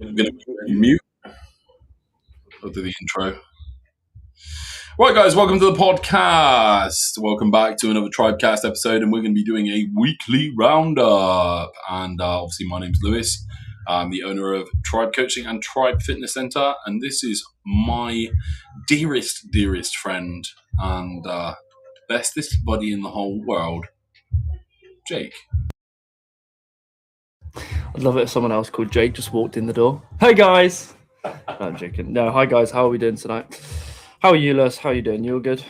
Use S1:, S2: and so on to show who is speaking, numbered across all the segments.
S1: I'm going to mute. I'll do the intro. Right, guys, welcome to the podcast. Welcome back to another Tribecast episode, and we're going to be doing a weekly roundup. And obviously, my name's Lewis. I'm the owner of Tribe Coaching and Tribe Fitness Center, and this is my dearest friend and bestest buddy in the whole world, Jake.
S2: I'd love it if someone else called Jake just walked in the door. Hey guys! No, I'm joking. No, hi guys, how are we doing tonight? How are you, Lewis? How are you doing? You all good?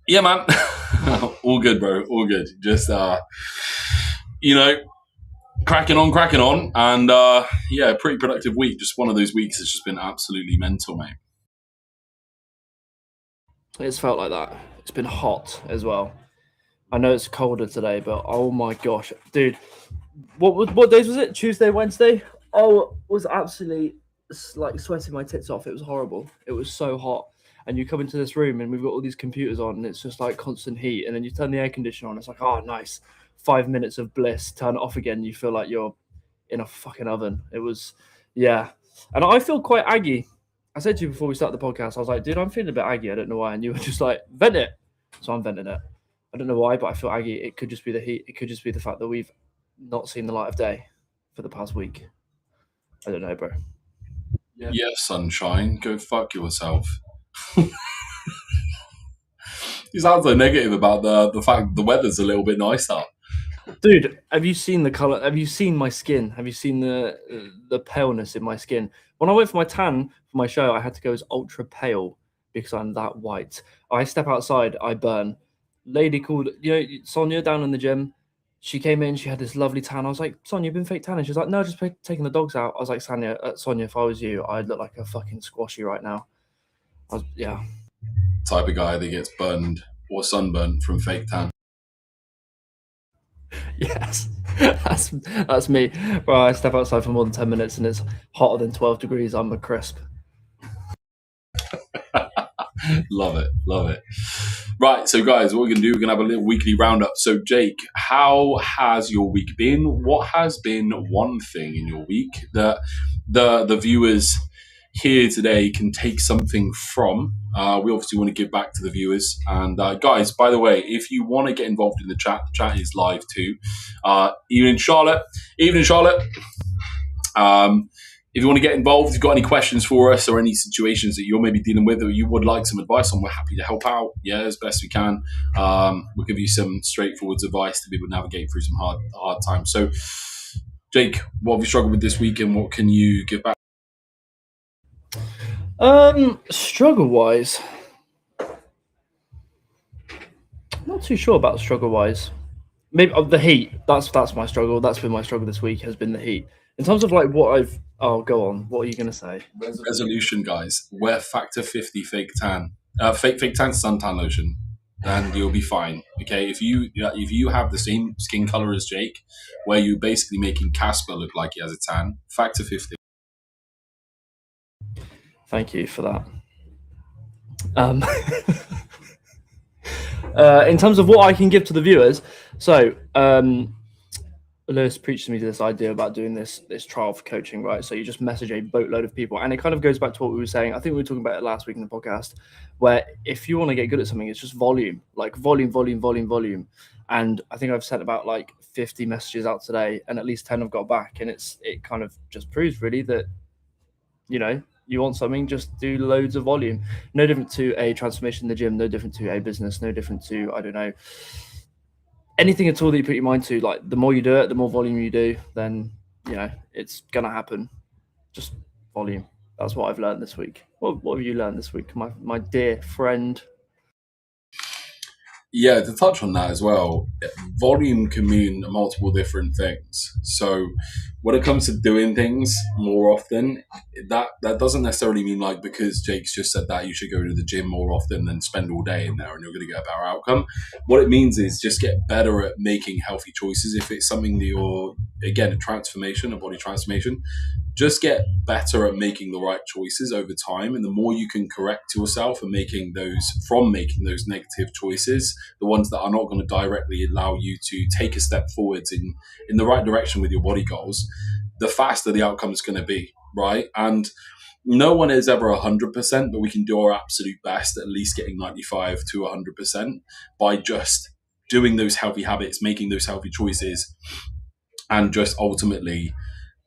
S1: Yeah, man. All good, bro. All good. Just, cracking on. And, pretty productive week. Just one of those weeks that's just been absolutely mental, mate.
S2: It's felt like that. It's been hot as well. I know it's colder today, but oh my gosh. Dude, what days was it? Tuesday, Wednesday? Oh, was absolutely like sweating my tits off. It was horrible. It was so hot. And you come into this room and we've got all these computers on and it's just like constant heat. And then you turn the air conditioner on. It's like, oh, nice. 5 minutes of bliss. Turn it off again. You feel like you're in a fucking oven. It was, yeah. And I feel quite aggy. I said to you before we started the podcast, I was like, dude, I'm feeling a bit aggy. I don't know why. And you were just like, vent it. So I'm venting it. I don't know why, but I feel aggy. It could just be the heat. It could just be the fact that we've not seen the light of day for the past week. I don't know, bro.
S1: Yeah, sunshine. Go fuck yourself. You sound so negative about the fact the weather's a little bit nicer.
S2: Dude, have you seen the color? Have you seen my skin? Have you seen the paleness in my skin? When I went for my tan for my show, I had to go as ultra pale because I'm that white. I step outside, I burn. Lady called, Sonia down in the gym. She came in, she had this lovely tan. I was like, Sonia, you've been fake tanning. She's like, no, just taking the dogs out. I was like, Sonia, if I was you, I'd look like a fucking squashy right now.
S1: Type of guy that gets burned or sunburned from fake tan.
S2: Yes, that's me. Bro, I step outside for more than 10 minutes and it's hotter than 12 degrees. I'm a crisp.
S1: Love it. Right, so guys, what we're going to do, we're going to have a little weekly roundup. So, Jake, how has your week been? What has been one thing in your week that the viewers here today can take something from? We obviously want to give back to the viewers. And guys, by the way, if you want to get involved in the chat is live too. Even in Charlotte. If you want to get involved, if you've got any questions for us or any situations that you're maybe dealing with or you would like some advice on, we're happy to help out. Yeah, as best we can. We'll give you some straightforward advice to be able to navigate through some hard times. So, Jake, what have you struggled with this week and what can you give back?
S2: Struggle-wise, I'm not too sure about struggle-wise. Maybe the heat. That's my struggle. That's been my struggle this week, has been the heat. In terms of like what I've... Oh, go on. What are you going to say?
S1: Resolution, guys. Wear Factor 50 fake tan. Fake tan suntan lotion. And you'll be fine. Okay, if you have the same skin color as Jake, where you're basically making Casper look like he has a tan, Factor 50.
S2: Thank you for that. In terms of what I can give to the viewers, so Lewis preached to me this idea about doing this trial for coaching, right? So you just message a boatload of people, and it kind of goes back to what we were saying. I think we were talking about it last week in the podcast, where if you want to get good at something, it's just volume, like volume. And I think I've sent about like 50 messages out today, and at least 10 have got back, and it kind of just proves really that, you want something, just do loads of volume. No different to a transformation in the gym, no different to a business, no different to, I don't know, anything at all that you put your mind to. Like, the more you do it, the more volume you do, then, it's going to happen. Just volume. That's what I've learned this week. What have you learned this week, my dear friend?
S1: Yeah, to touch on that as well, volume can mean multiple different things. So when it comes to doing things more often, that doesn't necessarily mean like because Jake's just said that you should go to the gym more often and spend all day in there and you're going to get a better outcome. What it means is just get better at making healthy choices. If it's something that you're, again, a body transformation, just get better at making the right choices over time. And the more you can correct yourself and making those negative choices, the ones that are not going to directly allow you to take a step forwards in the right direction with your body goals, the faster the outcome is going to be, right? And no one is ever 100%, but we can do our absolute best, at least getting 95 to 100% by just doing those healthy habits, making those healthy choices, and just ultimately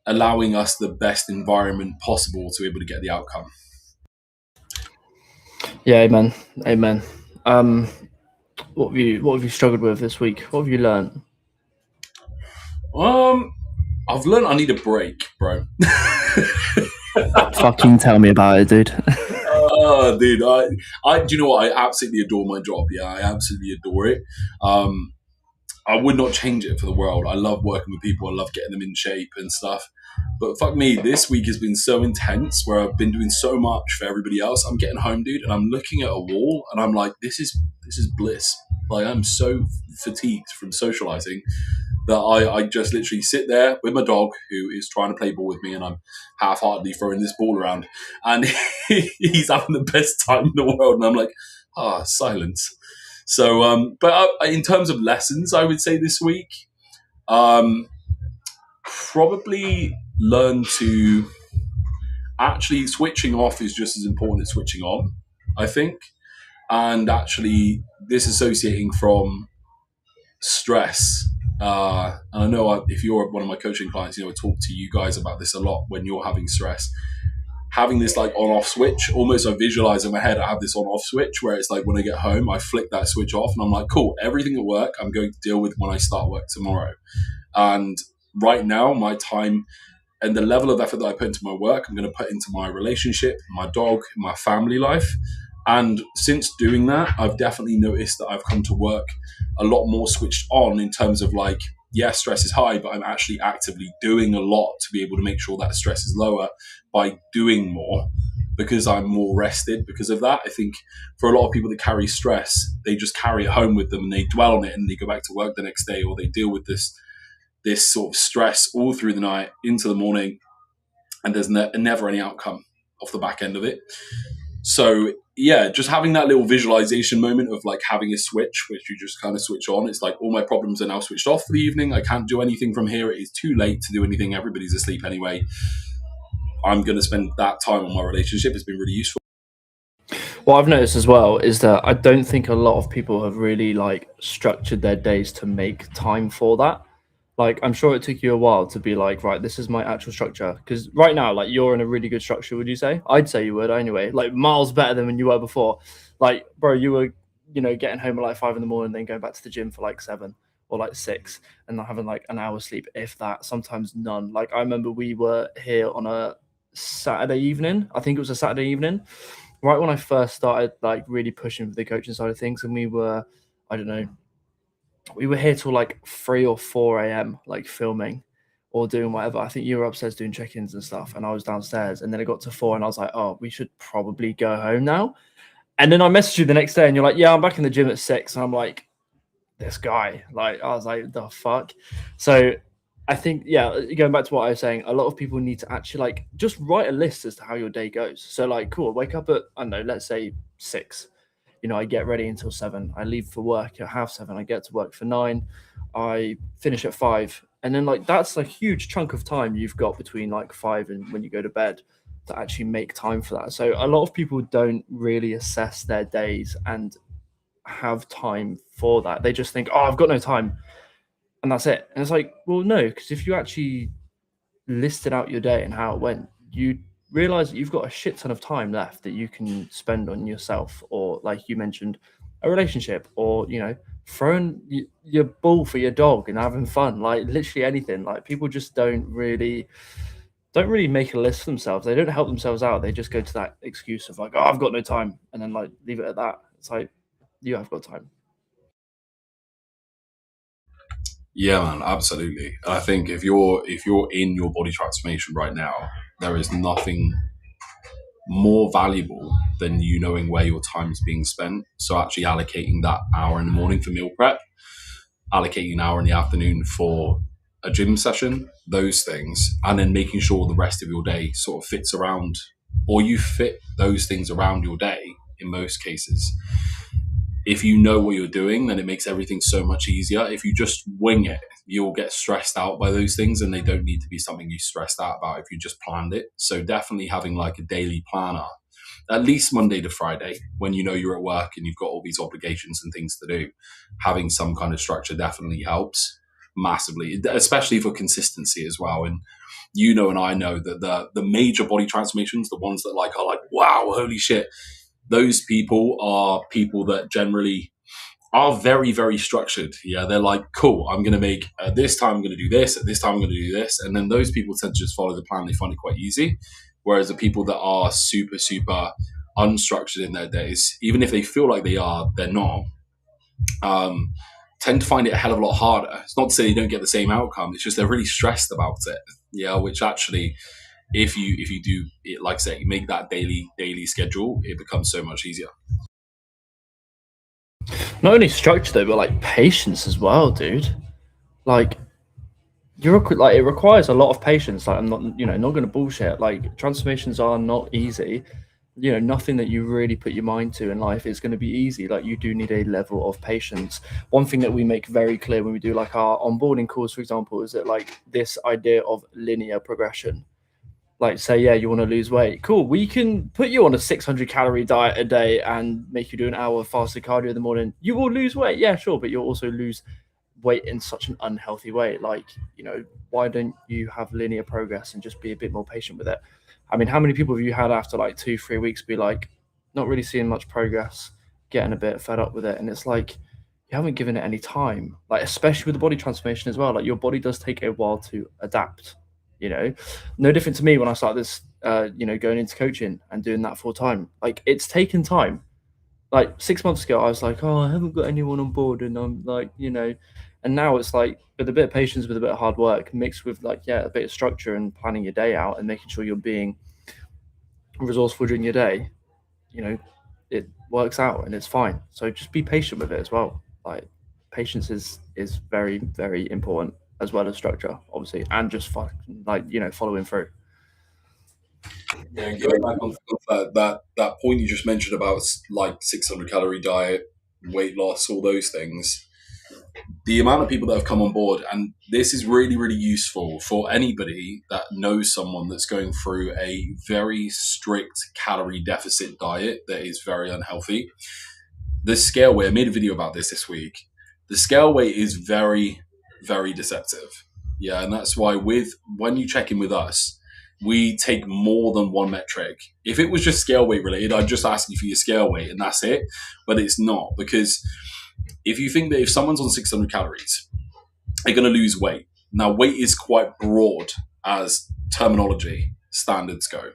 S1: allowing us the best environment possible to be able to get the outcome.
S2: Yeah, amen, amen. What have you struggled with this week? What have you learned?
S1: I've learned I need a break, bro.
S2: Fucking tell me about it, dude.
S1: Dude, do you know what? I absolutely adore my job. Yeah, I absolutely adore it. I would not change it for the world. I love working with people. I love getting them in shape and stuff. But fuck me, this week has been so intense where I've been doing so much for everybody else. I'm getting home, dude, and I'm looking at a wall and I'm like, this is bliss. Like, I'm so fatigued from socializing that I just literally sit there with my dog who is trying to play ball with me, and I'm half-heartedly throwing this ball around, and he's having the best time in the world, and I'm like, silence. So, but in terms of lessons, I would say this week, probably learn to actually switching off is just as important as switching on, I think, and actually disassociating from stress. And I know if you're one of my coaching clients, I talk to you guys about this a lot when you're having stress. Having this like on-off switch, almost I visualize in my head, I have this on-off switch where it's like when I get home, I flick that switch off and I'm like, cool, everything at work I'm going to deal with when I start work tomorrow. And right now, my time and the level of effort that I put into my work, I'm going to put into my relationship, my dog, my family life. And since doing that, I've definitely noticed that I've come to work a lot more switched on in terms of like, yes, stress is high, but I'm actually actively doing a lot to be able to make sure that stress is lower by doing more because I'm more rested because of that. I think for a lot of people that carry stress, they just carry it home with them and they dwell on it and they go back to work the next day, or they deal with this sort of stress all through the night into the morning, and there's never any outcome off the back end of it. So yeah, just having that little visualization moment of like having a switch, which you just kind of switch on. It's like all my problems are now switched off for the evening. I can't do anything from here. It is too late to do anything. Everybody's asleep anyway. I'm going to spend that time on my relationship. It's been really useful.
S2: What I've noticed as well is that I don't think a lot of people have really like structured their days to make time for that. Like, I'm sure it took you a while to be like, right, this is my actual structure. Because right now, like, you're in a really good structure, would you say? I'd say you would anyway. Like, miles better than when you were before. Like, bro, you were, getting home at like 5 a.m, then going back to the gym for like 7 or like 6, and not having like an hour's sleep, if that, sometimes none. Like, I remember we were here on a Saturday evening. I think it was a Saturday evening, right when I first started, like, really pushing for the coaching side of things. And we were, I don't know, we were here till like 3 or 4 a.m, like filming or doing whatever. I think you were upstairs doing check-ins and stuff, and I was downstairs. And then it got to 4, and I was like, oh, we should probably go home now. And then I messaged you the next day, and you're like, yeah, I'm back in the gym at 6. And I'm like, this guy, like, I was like, the fuck. So I think, yeah, going back to what I was saying, a lot of people need to actually like just write a list as to how your day goes. So like, cool, wake up at, I don't know, let's say 6. I get ready until 7. I leave for work at 7:30. I get to work for 9. I finish at 5. And then like that's a huge chunk of time you've got between like 5 and when you go to bed to actually make time for that. So a lot of people don't really assess their days and have time for that. They just think, oh, I've got no time, and that's it. And it's like, well, no, because if you actually listed out your day and how it went, you realize that you've got a shit ton of time left that you can spend on yourself, or like you mentioned, a relationship, or throwing your ball for your dog and having fun, like literally anything. Like, people just don't really make a list for themselves. They don't help themselves out. They just go to that excuse of like, oh, I've got no time, and then like leave it at that. It's like, you have got time.
S1: Yeah, man, absolutely. And I think if you're in your body transformation right now, there is nothing more valuable than you knowing where your time is being spent. So actually allocating that hour in the morning for meal prep, allocating an hour in the afternoon for a gym session, those things, and then making sure the rest of your day sort of fits around, or you fit those things around your day in most cases. If you know what you're doing, then it makes everything so much easier. If you just wing it, you'll get stressed out by those things, and they don't need to be something you stressed out about if you just planned it. So definitely having like a daily planner, at least Monday to Friday, when you know you're at work and you've got all these obligations and things to do, having some kind of structure definitely helps massively, especially for consistency as well. And you know, and I know that the major body transformations, the ones that like are like, wow, holy shit, those people are people that generally are very, very structured. Yeah, they're like, cool, I'm going to make this time, I'm going to do this, at this time, I'm going to do this. And then those people tend to just follow the plan. They find it quite easy. Whereas the people that are super, super unstructured in their days, even if they feel like they are, they're not, tend to find it a hell of a lot harder. It's not to say they don't get the same outcome. It's just they're really stressed about it. Yeah, which actually, if you do it, like I say, you make that daily schedule, it becomes so much easier.
S2: Not only structure though, but like patience as well, dude. Like like it requires a lot of patience. Like I'm not, not going to bullshit. Like transformations are not easy. Nothing that you really put your mind to in life is going to be easy. Like you do need a level of patience. One thing that we make very clear when we do like our onboarding calls, for example, is that like this idea of linear progression. Like say, yeah, you want to lose weight. Cool. We can put you on a 600 calorie diet a day and make you do an hour of fasted cardio in the morning. You will lose weight. Yeah, sure. But you'll also lose weight in such an unhealthy way. Like, why don't you have linear progress and just be a bit more patient with it? I mean, how many people have you had after like 2-3 weeks be like, not really seeing much progress, getting a bit fed up with it? And it's like, you haven't given it any time, like, especially with the body transformation as well. Like, your body does take a while to adapt, no different to me when I started this, going into coaching and doing that full time. Like, it's taken time. Like 6 months ago, I was like, oh, I haven't got anyone on board. And I'm like, and now it's like with a bit of patience, with a bit of hard work mixed with like, yeah, a bit of structure and planning your day out and making sure you're being resourceful during your day, it works out and it's fine. So just be patient with it as well. Like patience is very, very important, as well as structure, obviously, and just following through.
S1: Yeah, and going back on that point you just mentioned about like 600 calorie diet, weight loss, all those things. The amount of people that have come on board, and this is really, really useful for anybody that knows someone that's going through a very strict calorie deficit diet that is very unhealthy. The scale weight, I made a video about this week. The scale weight is very, very deceptive. Yeah, and that's why when you check in with us, we take more than one metric. If it was just scale weight related, I'd just ask you for your scale weight and that's it. But it's not, because if you think that if someone's on 600 calories, they're going to lose weight. Now, weight is quite broad as terminology standards go.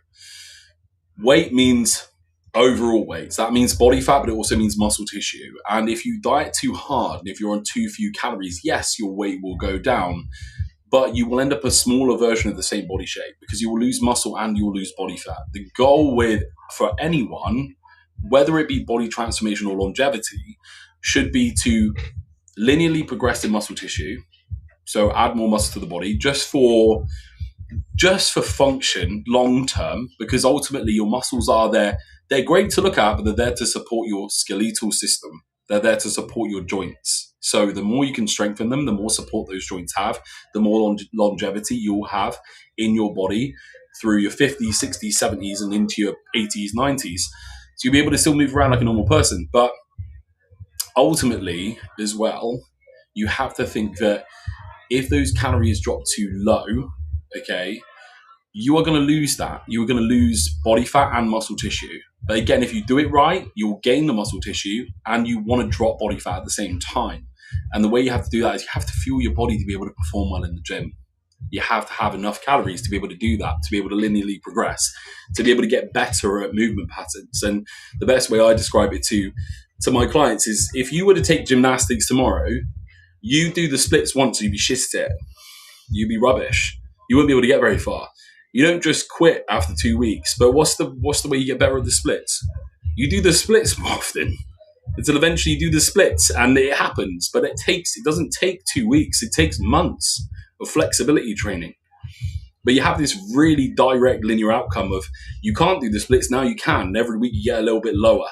S1: Weight means overall weight. So that means body fat, but it also means muscle tissue. And if you diet too hard, and if you're on too few calories, yes, your weight will go down, but you will end up a smaller version of the same body shape because you will lose muscle and you will lose body fat. The goal for anyone, whether it be body transformation or longevity, should be to linearly progress in muscle tissue. So add more muscle to the body just for function long term, because ultimately your muscles are there. They're great to look at, but they're there to support your skeletal system. They're there to support your joints. So the more you can strengthen them, the more support those joints have, the more longevity you'll have in your body through your 50s, 60s, 70s, and into your 80s, 90s. So you'll be able to still move around like a normal person. But ultimately, as well, you have to think that if those calories drop too low, okay, you are going to lose that. You are going to lose body fat and muscle tissue. But again, if you do it right, you'll gain the muscle tissue and you want to drop body fat at the same time. And the way you have to do that is you have to fuel your body to be able to perform well in the gym. You have to have enough calories to be able to do that, to be able to linearly progress, to be able to get better at movement patterns. And the best way I describe it to my clients is, if you were to take gymnastics tomorrow, you do the splits once, you'd be shit at it. You'd be rubbish. You wouldn't be able to get very far. You don't just quit after 2 weeks. But what's the way you get better at the splits? You do the splits more often until eventually you do the splits, and it happens. But it doesn't take 2 weeks. It takes months of flexibility training. But you have this really direct linear outcome of you can't do the splits, now you can. And every week you get a little bit lower.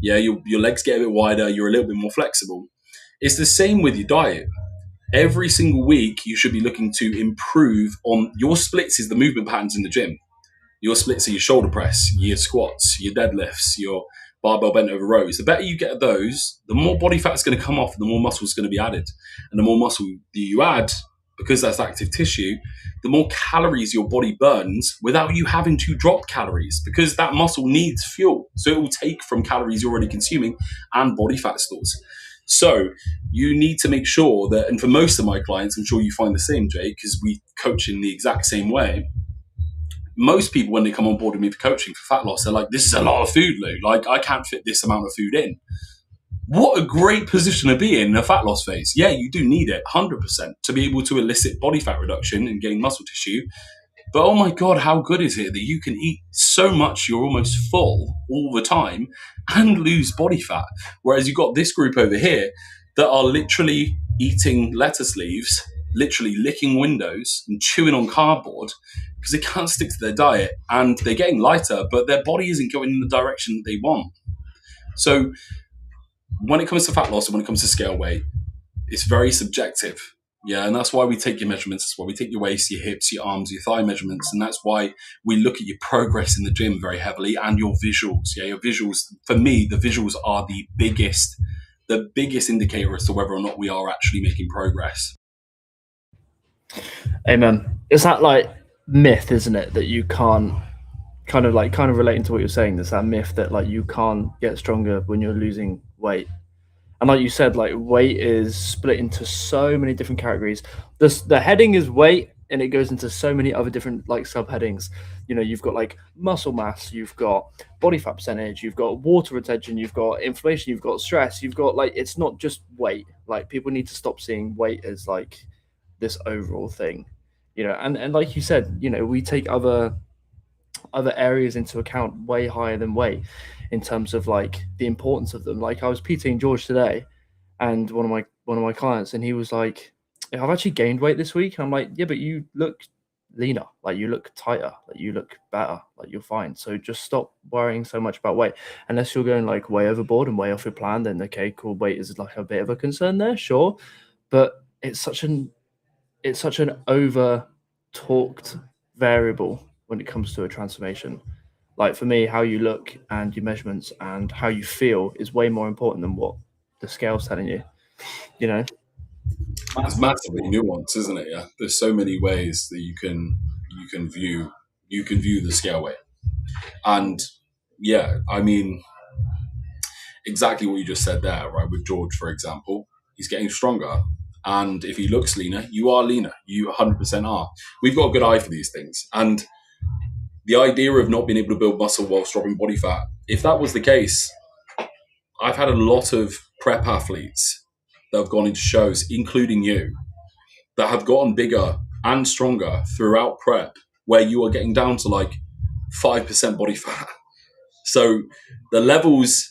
S1: Yeah, your legs get a bit wider, you're a little bit more flexible. It's the same with your diet. Every single week you should be looking to improve on your splits is the movement patterns in the gym. Your splits are your shoulder press, your squats, your deadlifts, your barbell bent over rows. The better you get at those, the more body fat is going to come off, the more muscle is going to be added. And the more muscle you add, because that's active tissue, the more calories your body burns without you having to drop calories, because that muscle needs fuel. So it will take from calories you're already consuming and body fat stores. So you need to make sure that, and for most of my clients, I'm sure you find the same, Jay, because we coach in the exact same way. Most people, when they come on board with me for coaching for fat loss, they're like, this is a lot of food, Lou. Like, I can't fit this amount of food in. What a great position to be in a fat loss phase. Yeah, you do need it 100% to be able to elicit body fat reduction and gain muscle tissue. But oh my God, how good is it that you can eat so much you're almost full all the time and lose body fat? Whereas you've got this group over here that are literally eating lettuce leaves, literally licking windows and chewing on cardboard because they can't stick to their diet, and they're getting lighter, but their body isn't going in the direction they want. So when it comes to fat loss and when it comes to scale weight, it's very subjective. Yeah, and that's why we take your measurements. That's why we take your waist, your hips, your arms, your thigh measurements. And that's why we look at your progress in the gym very heavily and your visuals. Yeah, your visuals, for me, the visuals are the biggest indicator as to whether or not we are actually making progress.
S2: Amen. It's that like myth, isn't it, that you can't kind of relating to what you're saying. There's that myth that like you can't get stronger when you're losing weight. And like you said, like weight is split into so many different categories. The heading is weight, and it goes into so many other different like subheadings. You know, you've got like muscle mass, you've got body fat percentage, you've got water retention, you've got inflammation, you've got stress, you've got like, it's not just weight. Like people need to stop seeing weight as like this overall thing, you know. And like you said, you know, we take other areas into account way higher than weight in terms of like the importance of them. Like I was PTing George today, and one of my clients, and he was like, I've actually gained weight this week. I'm like, yeah, but you look leaner, like you look tighter, like you look better, like you're fine. So just stop worrying so much about weight. Unless you're going like way overboard and way off your plan, then okay, cool, weight is like a bit of a concern there, sure. But it's such an over talked variable when it comes to a transformation. Like for me, how you look and your measurements and how you feel is way more important than what the scale's telling you, you know?
S1: That's massively nuanced, isn't it? Yeah, there's so many ways that you can view the scale weight, and yeah, I mean, exactly what you just said there, right? With George, for example, he's getting stronger, and if he looks leaner, you are leaner. You 100% are. We've got a good eye for these things, and the idea of not being able to build muscle whilst dropping body fat, if that was the case, I've had a lot of prep athletes that have gone into shows, including you, that have gotten bigger and stronger throughout prep, where you are getting down to like 5% body fat. So the levels,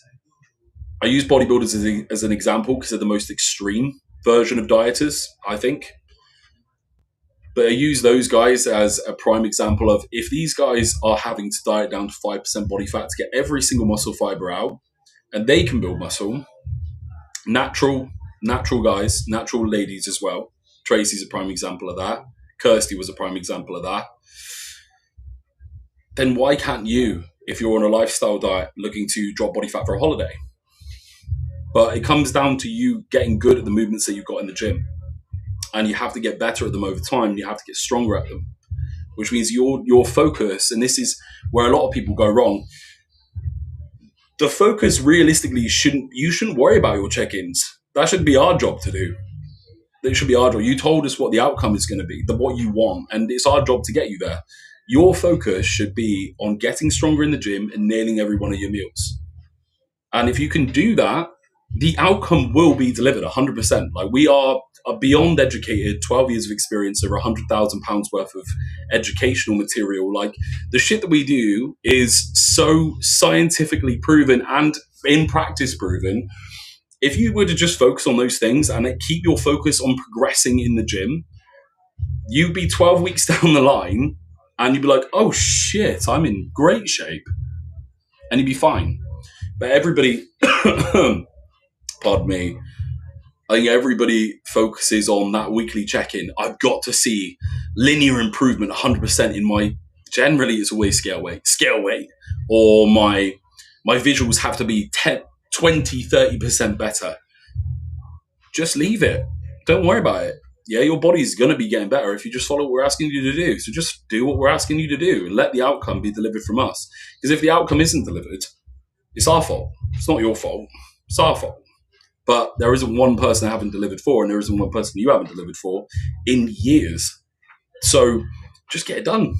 S1: I use bodybuilders as an example because they're the most extreme version of dieters, I think. But I use those guys as a prime example of, if these guys are having to diet down to 5% body fat to get every single muscle fiber out, and they can build muscle, natural guys, natural ladies as well. Tracy's a prime example of that. Kirsty was a prime example of that. Then why can't you, if you're on a lifestyle diet looking to drop body fat for a holiday? But it comes down to you getting good at the movements that you've got in the gym. And you have to get better at them over time. And you have to get stronger at them, which means your focus, and this is where a lot of people go wrong. The focus realistically you shouldn't worry about your check-ins. That should be our job to do. That should be our job. You told us what the outcome is going to be, what you want, and it's our job to get you there. Your focus should be on getting stronger in the gym and nailing every one of your meals. And if you can do that, the outcome will be delivered 100%. Like, we are beyond educated, 12 years of experience, over £100,000 worth of educational material. Like, the shit that we do is so scientifically proven and in practice proven. If you were to just focus on those things and keep your focus on progressing in the gym, you'd be 12 weeks down the line and you'd be like, oh shit, I'm in great shape. And you'd be fine. But everybody, pardon me, I think everybody focuses on that weekly check-in. I've got to see linear improvement 100% in my, generally it's always scale weight, or my visuals have to be 10, 20, 30% better. Just leave it. Don't worry about it. Yeah, your body's going to be getting better if you just follow what we're asking you to do. So just do what we're asking you to do and let the outcome be delivered from us. Because if the outcome isn't delivered, it's our fault. It's not your fault. It's our fault. But there isn't one person I haven't delivered for, and there isn't one person you haven't delivered for in years. So just get it done.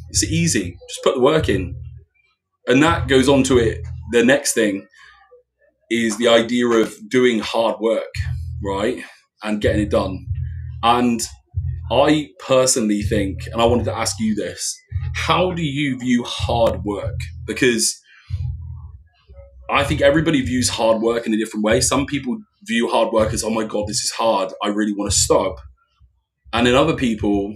S1: It's easy. Just put the work in. And that goes on to it. The next thing is the idea of doing hard work, right? And getting it done. And I personally think, and I wanted to ask you this, how do you view hard work? Because I think everybody views hard work in a different way. Some people view hard work as, oh my God, this is hard. I really want to stop. And then other people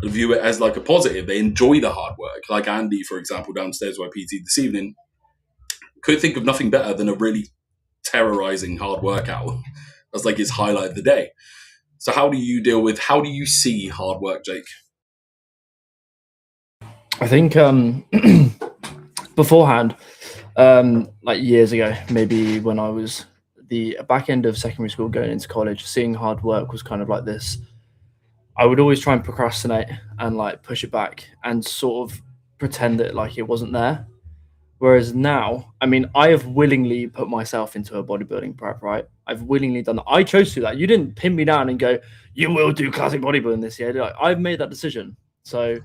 S1: view it as like a positive. They enjoy the hard work. Like Andy, for example, downstairs where I PT this evening, could think of nothing better than a really terrorizing hard workout. That's like his highlight of the day. So how do you see hard work, Jake?
S2: I think beforehand, like years ago, maybe when I was the back end of secondary school going into college, seeing hard work was kind of like this. I would always try and procrastinate and like push it back and sort of pretend that like it wasn't there. Whereas now, I mean, I have willingly put myself into a bodybuilding prep, right? I've willingly done that. I chose to do that. You didn't pin me down and go, you will do classic bodybuilding this year. Like, I've made that decision. So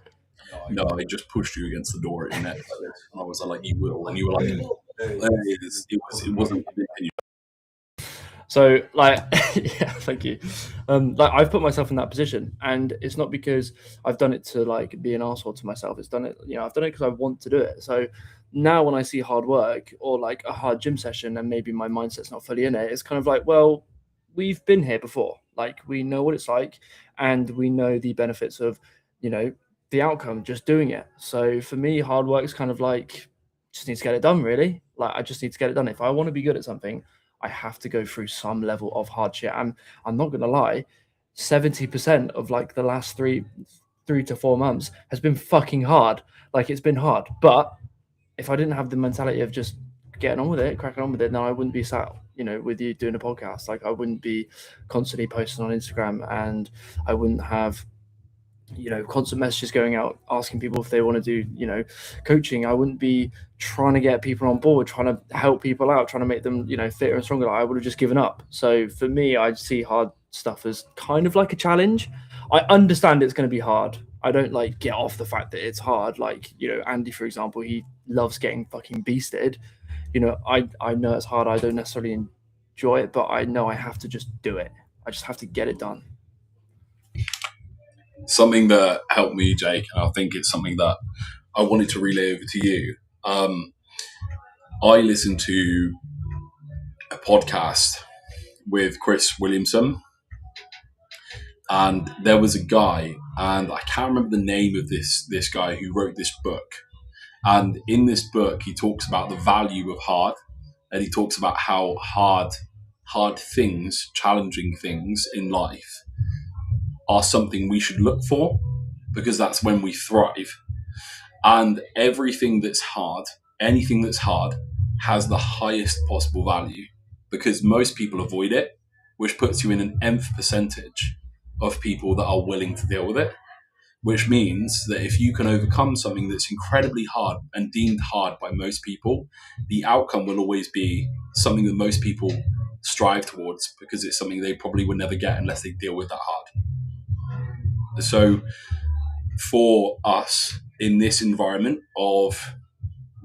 S1: no, I just pushed you against the door at your neck like this. And I was like, you will. And you were like, it wasn't an opinion.
S2: So, like, yeah, thank you. Like, I've put myself in that position, and it's not because I've done it to like be an asshole to myself. It's done it, I've done it because I want to do it. So now, when I see hard work or like a hard gym session, and maybe my mindset's not fully in it, it's kind of like, well, we've been here before. Like, we know what it's like, and we know the benefits of, the outcome, just doing it. So for me, hard work is kind of like just need to get it done. Really, like I just need to get it done. If I want to be good at something, I have to go through some level of hardship. And I'm not going to lie, 70% of like the last three to 4 months has been fucking hard. Like it's been hard. But if I didn't have the mentality of just getting on with it, cracking on with it, then I wouldn't be sat, with you doing a podcast. Like I wouldn't be constantly posting on Instagram, and I wouldn't have constant messages going out asking people if they want to do coaching. I wouldn't be trying to get people on board, trying to help people out, trying to make them fitter and stronger. I would have just given up. So for me, I see hard stuff as kind of like a challenge. I understand it's going to be hard. I don't like get off the fact that it's hard. Like Andy, for example, he loves getting fucking beasted. I know it's hard. I don't necessarily enjoy it, but I know I have to just do it. I just have to get it done.
S1: Something that helped me, Jake, and I think it's something that I wanted to relay over to you. I listened to a podcast with Chris Williamson, and there was a guy, and I can't remember the name of this guy who wrote this book. And in this book, he talks about the value of hard, and he talks about how hard things, challenging things in life are something we should look for, because that's when we thrive. And anything that's hard has the highest possible value, because most people avoid it, which puts you in an nth percentage of people that are willing to deal with it, which means that if you can overcome something that's incredibly hard and deemed hard by most people, the outcome will always be something that most people strive towards, because it's something they probably would never get unless they deal with that hard. So for us in this environment of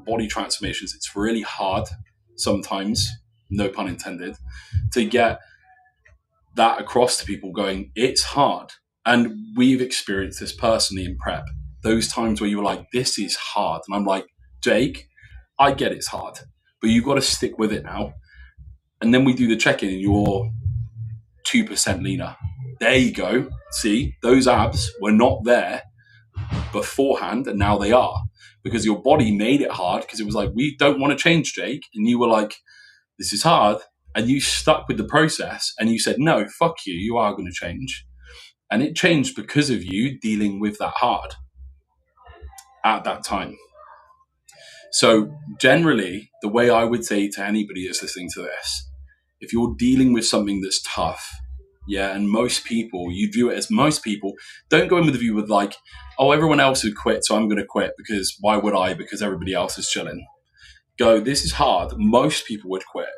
S1: body transformations, it's really hard sometimes, no pun intended, to get that across to people going, it's hard. And we've experienced this personally in prep. Those times where you were like, this is hard. And I'm like, Jake, I get it's hard, but you've got to stick with it now. And then we do the check-in and you're 2% leaner. There you go. See, those abs were not there beforehand, and now they are, because your body made it hard, because it was like, we don't want to change, Jake. And you were like, this is hard. And you stuck with the process and you said, no, fuck you, you are going to change. And it changed because of you dealing with that hard at that time. So generally, the way I would say to anybody that's listening to this, if you're dealing with something that's tough, yeah, and most people, you view it as most people, don't go in with the view with like, oh, everyone else would quit, so I'm going to quit because why would I? Because everybody else is chilling. Go, this is hard. Most people would quit,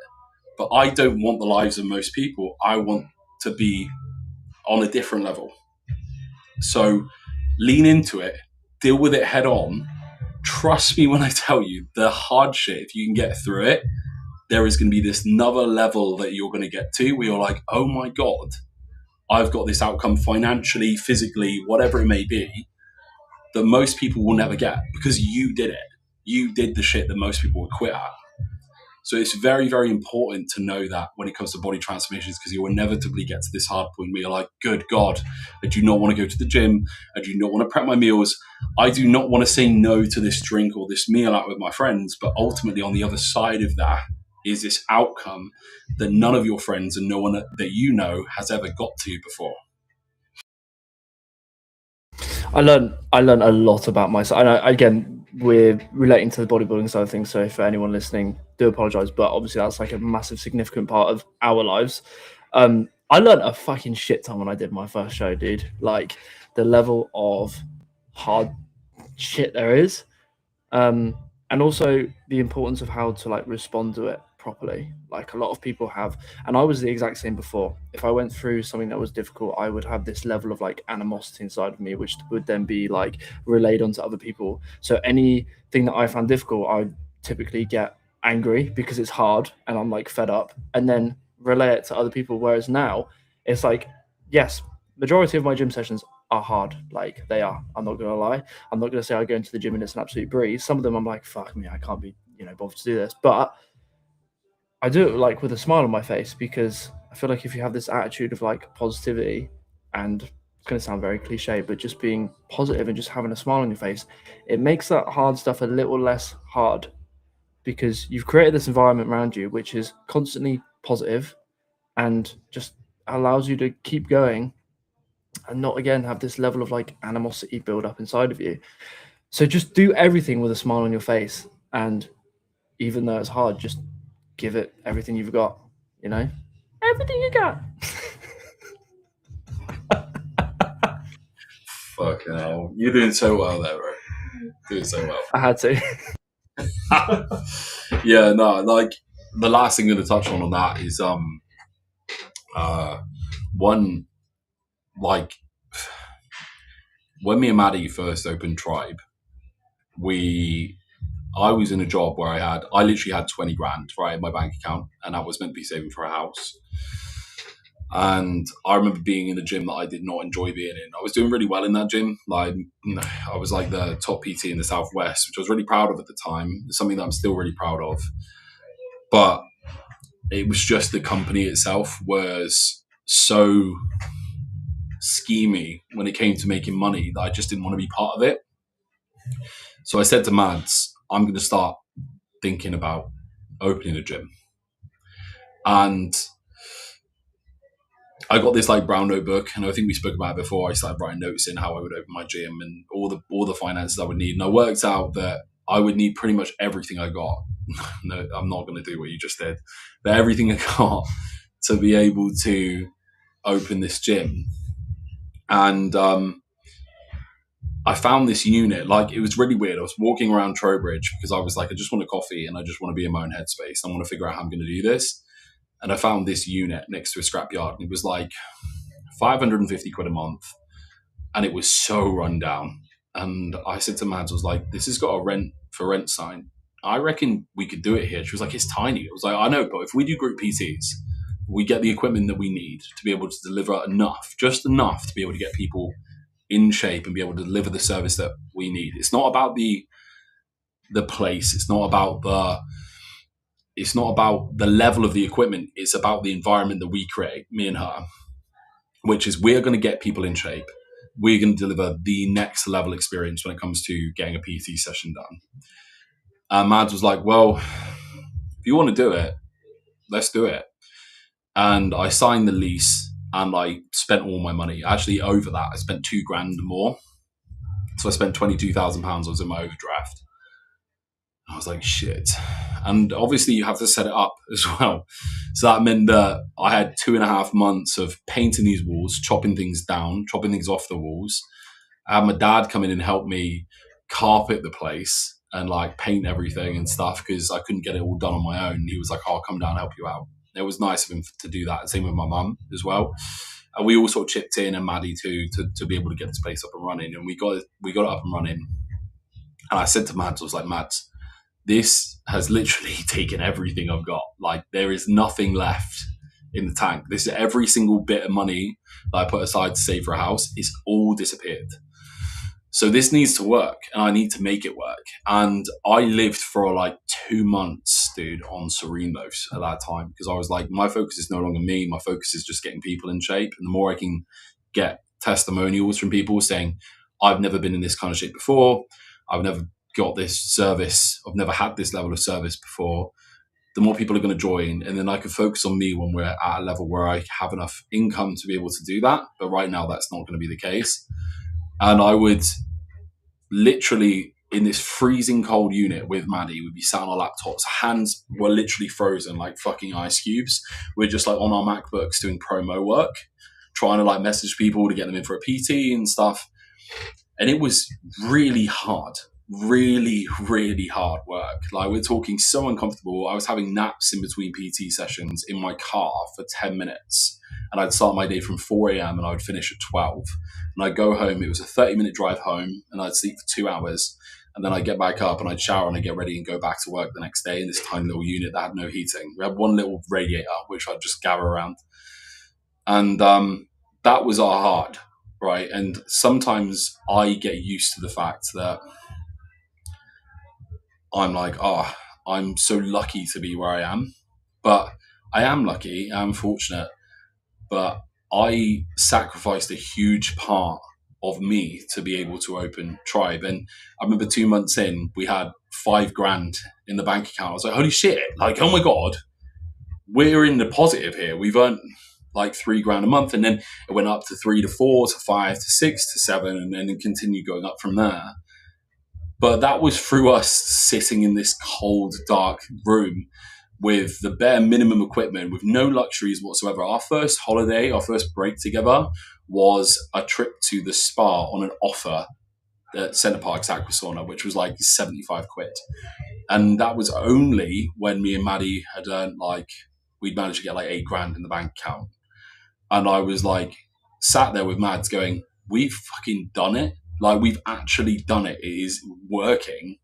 S1: but I don't want the lives of most people. I want to be on a different level. So lean into it, deal with it head on. Trust me when I tell you, the hard shit, if you can get through it, there is going to be this another level that you're going to get to where you're like, oh my God, I've got this outcome financially, physically, whatever it may be, that most people will never get because you did it. You did the shit that most people would quit at. So it's very, very important to know that when it comes to body transformations, because you'll inevitably get to this hard point where you're like, good God, I do not want to go to the gym. I do not want to prep my meals. I do not want to say no to this drink or this meal out with my friends. But ultimately, on the other side of that is this outcome that none of your friends and no one that you know has ever got to before.
S2: I learned a lot about myself. And again, we're relating to the bodybuilding side of things. So for anyone listening, do apologize. But obviously that's like a massive, significant part of our lives. I learned a fucking shit ton when I did my first show, dude. Like the level of hard shit there is. And also the importance of how to like respond to it properly. Like a lot of people have, and I was the exact same before. If I went through something that was difficult, I would have this level of like animosity inside of me, which would then be like relayed onto other people. So anything that I found difficult, I typically get angry because it's hard and I'm like fed up, and then relay it to other people. Whereas now it's like, yes, majority of my gym sessions are hard. Like they are. I'm not gonna lie. I'm not gonna say I go into the gym and it's an absolute breeze. Some of them I'm like, fuck me, I can't be, bothered to do this. But I do it like with a smile on my face because I feel like if you have this attitude of like positivity, and it's gonna sound very cliche, but just being positive and just having a smile on your face, it makes that hard stuff a little less hard because you've created this environment around you which is constantly positive and just allows you to keep going and not again have this level of like animosity build up inside of you. So just do everything with a smile on your face, and even though it's hard, just give it everything you've got, everything you got.
S1: Fucking hell. You're doing so well there, bro. Doing so well.
S2: I had to.
S1: Yeah, no, like the last thing I'm gonna touch on that is one, like when me and Maddie first opened Tribe, I was in a job where I literally had 20 grand right in my bank account, and I was meant to be saving for a house. And I remember being in a gym that I did not enjoy being in. I was doing really well in that gym. Like I was like the top PT in the Southwest, which I was really proud of at the time. It's something that I'm still really proud of. But it was just the company itself was so schemy when it came to making money that I just didn't want to be part of it. So I said to Mads, I'm going to start thinking about opening a gym. And I got this like brown notebook, and I think we spoke about it before. I started writing notes in how I would open my gym and all the finances I would need. And I worked out that I would need pretty much everything I got. No, I'm not going to do what you just did, but everything I got to be able to open this gym. And I found this unit, like it was really weird. I was walking around Trowbridge because I was like, I just want a coffee and I just want to be in my own headspace. I want to figure out how I'm going to do this. And I found this unit next to a scrapyard, and it was like 550 quid a month. And it was so run down. And I said to Mads, I was like, this has got a rent for rent sign. I reckon we could do it here. She was like, it's tiny. I was like, I know, but if we do group PTs, we get the equipment that we need to be able to deliver enough, just enough to be able to get people in shape and be able to deliver the service that we need. It's not about the place. It's not about the level of the equipment. It's about the environment that we create, me and her. which is we're going to get people in shape. We're going to deliver the next level experience when it comes to getting a PT session done. And Mads was like, well, if you want to do it, let's do it. And I signed the lease and I spent all my money. Actually, over that, I spent $2,000 more. So I spent £22,000. I was in my overdraft. I was like, shit. And obviously you have to set it up as well. So that meant that I had 2.5 months of painting these walls, chopping things down, chopping things off the walls. I had my dad come in and help me carpet the place and like paint everything and stuff because I couldn't get it all done on my own. He was like, I'll come down and help you out. It was nice of him to do that. Same with my mum as well. And we all sort of chipped in, and Maddie too, to be able to get this place up and running. And we got it up and running. And I said to Mads, I was like, Mads, this has literally taken everything I've got. Like, there is nothing left in the tank. This is every single bit of money that I put aside to save for a house. It's all disappeared. So this needs to work, and I need to make it work. And I lived for like 2 months, dude, on Serene dose at that time, because I was like, my focus is no longer me. My focus is just getting people in shape. And the more I can get testimonials from people saying, I've never been in this kind of shape before, I've never got this service, I've never had this level of service before, the more people are going to join. And then I can focus on me when we're at a level where I have enough income to be able to do that. But right now, that's not going to be the case. And I would literally, in this freezing cold unit with Maddie, we'd be sat on our laptops. Hands were literally frozen like fucking ice cubes. We're just like on our MacBooks doing promo work, trying to like message people to get them in for a PT and stuff. And it was really hard. Really, really hard work. Like, we're talking so uncomfortable. I was having naps in between PT sessions in my car for 10 minutes. And I'd start my day from 4 a.m. and I would finish at 12. And I'd go home. It was a 30-minute drive home, and I'd sleep for 2 hours. And then I'd get back up and I'd shower and I'd get ready and go back to work the next day in this tiny little unit that had no heating. We had one little radiator, which I'd just gather around. And that was our hard, right? And sometimes I get used to the fact that I'm like, oh, I'm so lucky to be where I am. But I am lucky, I'm fortunate, but I sacrificed a huge part of me to be able to open Tribe. And I remember 2 months in, we had $5,000 in the bank account. I was like, holy shit, like, oh my God, we're in the positive here. We've earned like $3,000 a month. And then it went up to 3 to 4 to 5 to 6 to 7, and then it continued going up from there. But that was through us sitting in this cold, dark room with the bare minimum equipment, with no luxuries whatsoever. Our first holiday, our first break together was a trip to the spa on an offer at Centre Parks Aquasauna, which was like 75 quid. And that was only when me and Maddie had earned like, we'd managed to get like $8,000 in the bank account. And I was like, sat there with Mads going, we've fucking done it. Like, we've actually done it. It is working.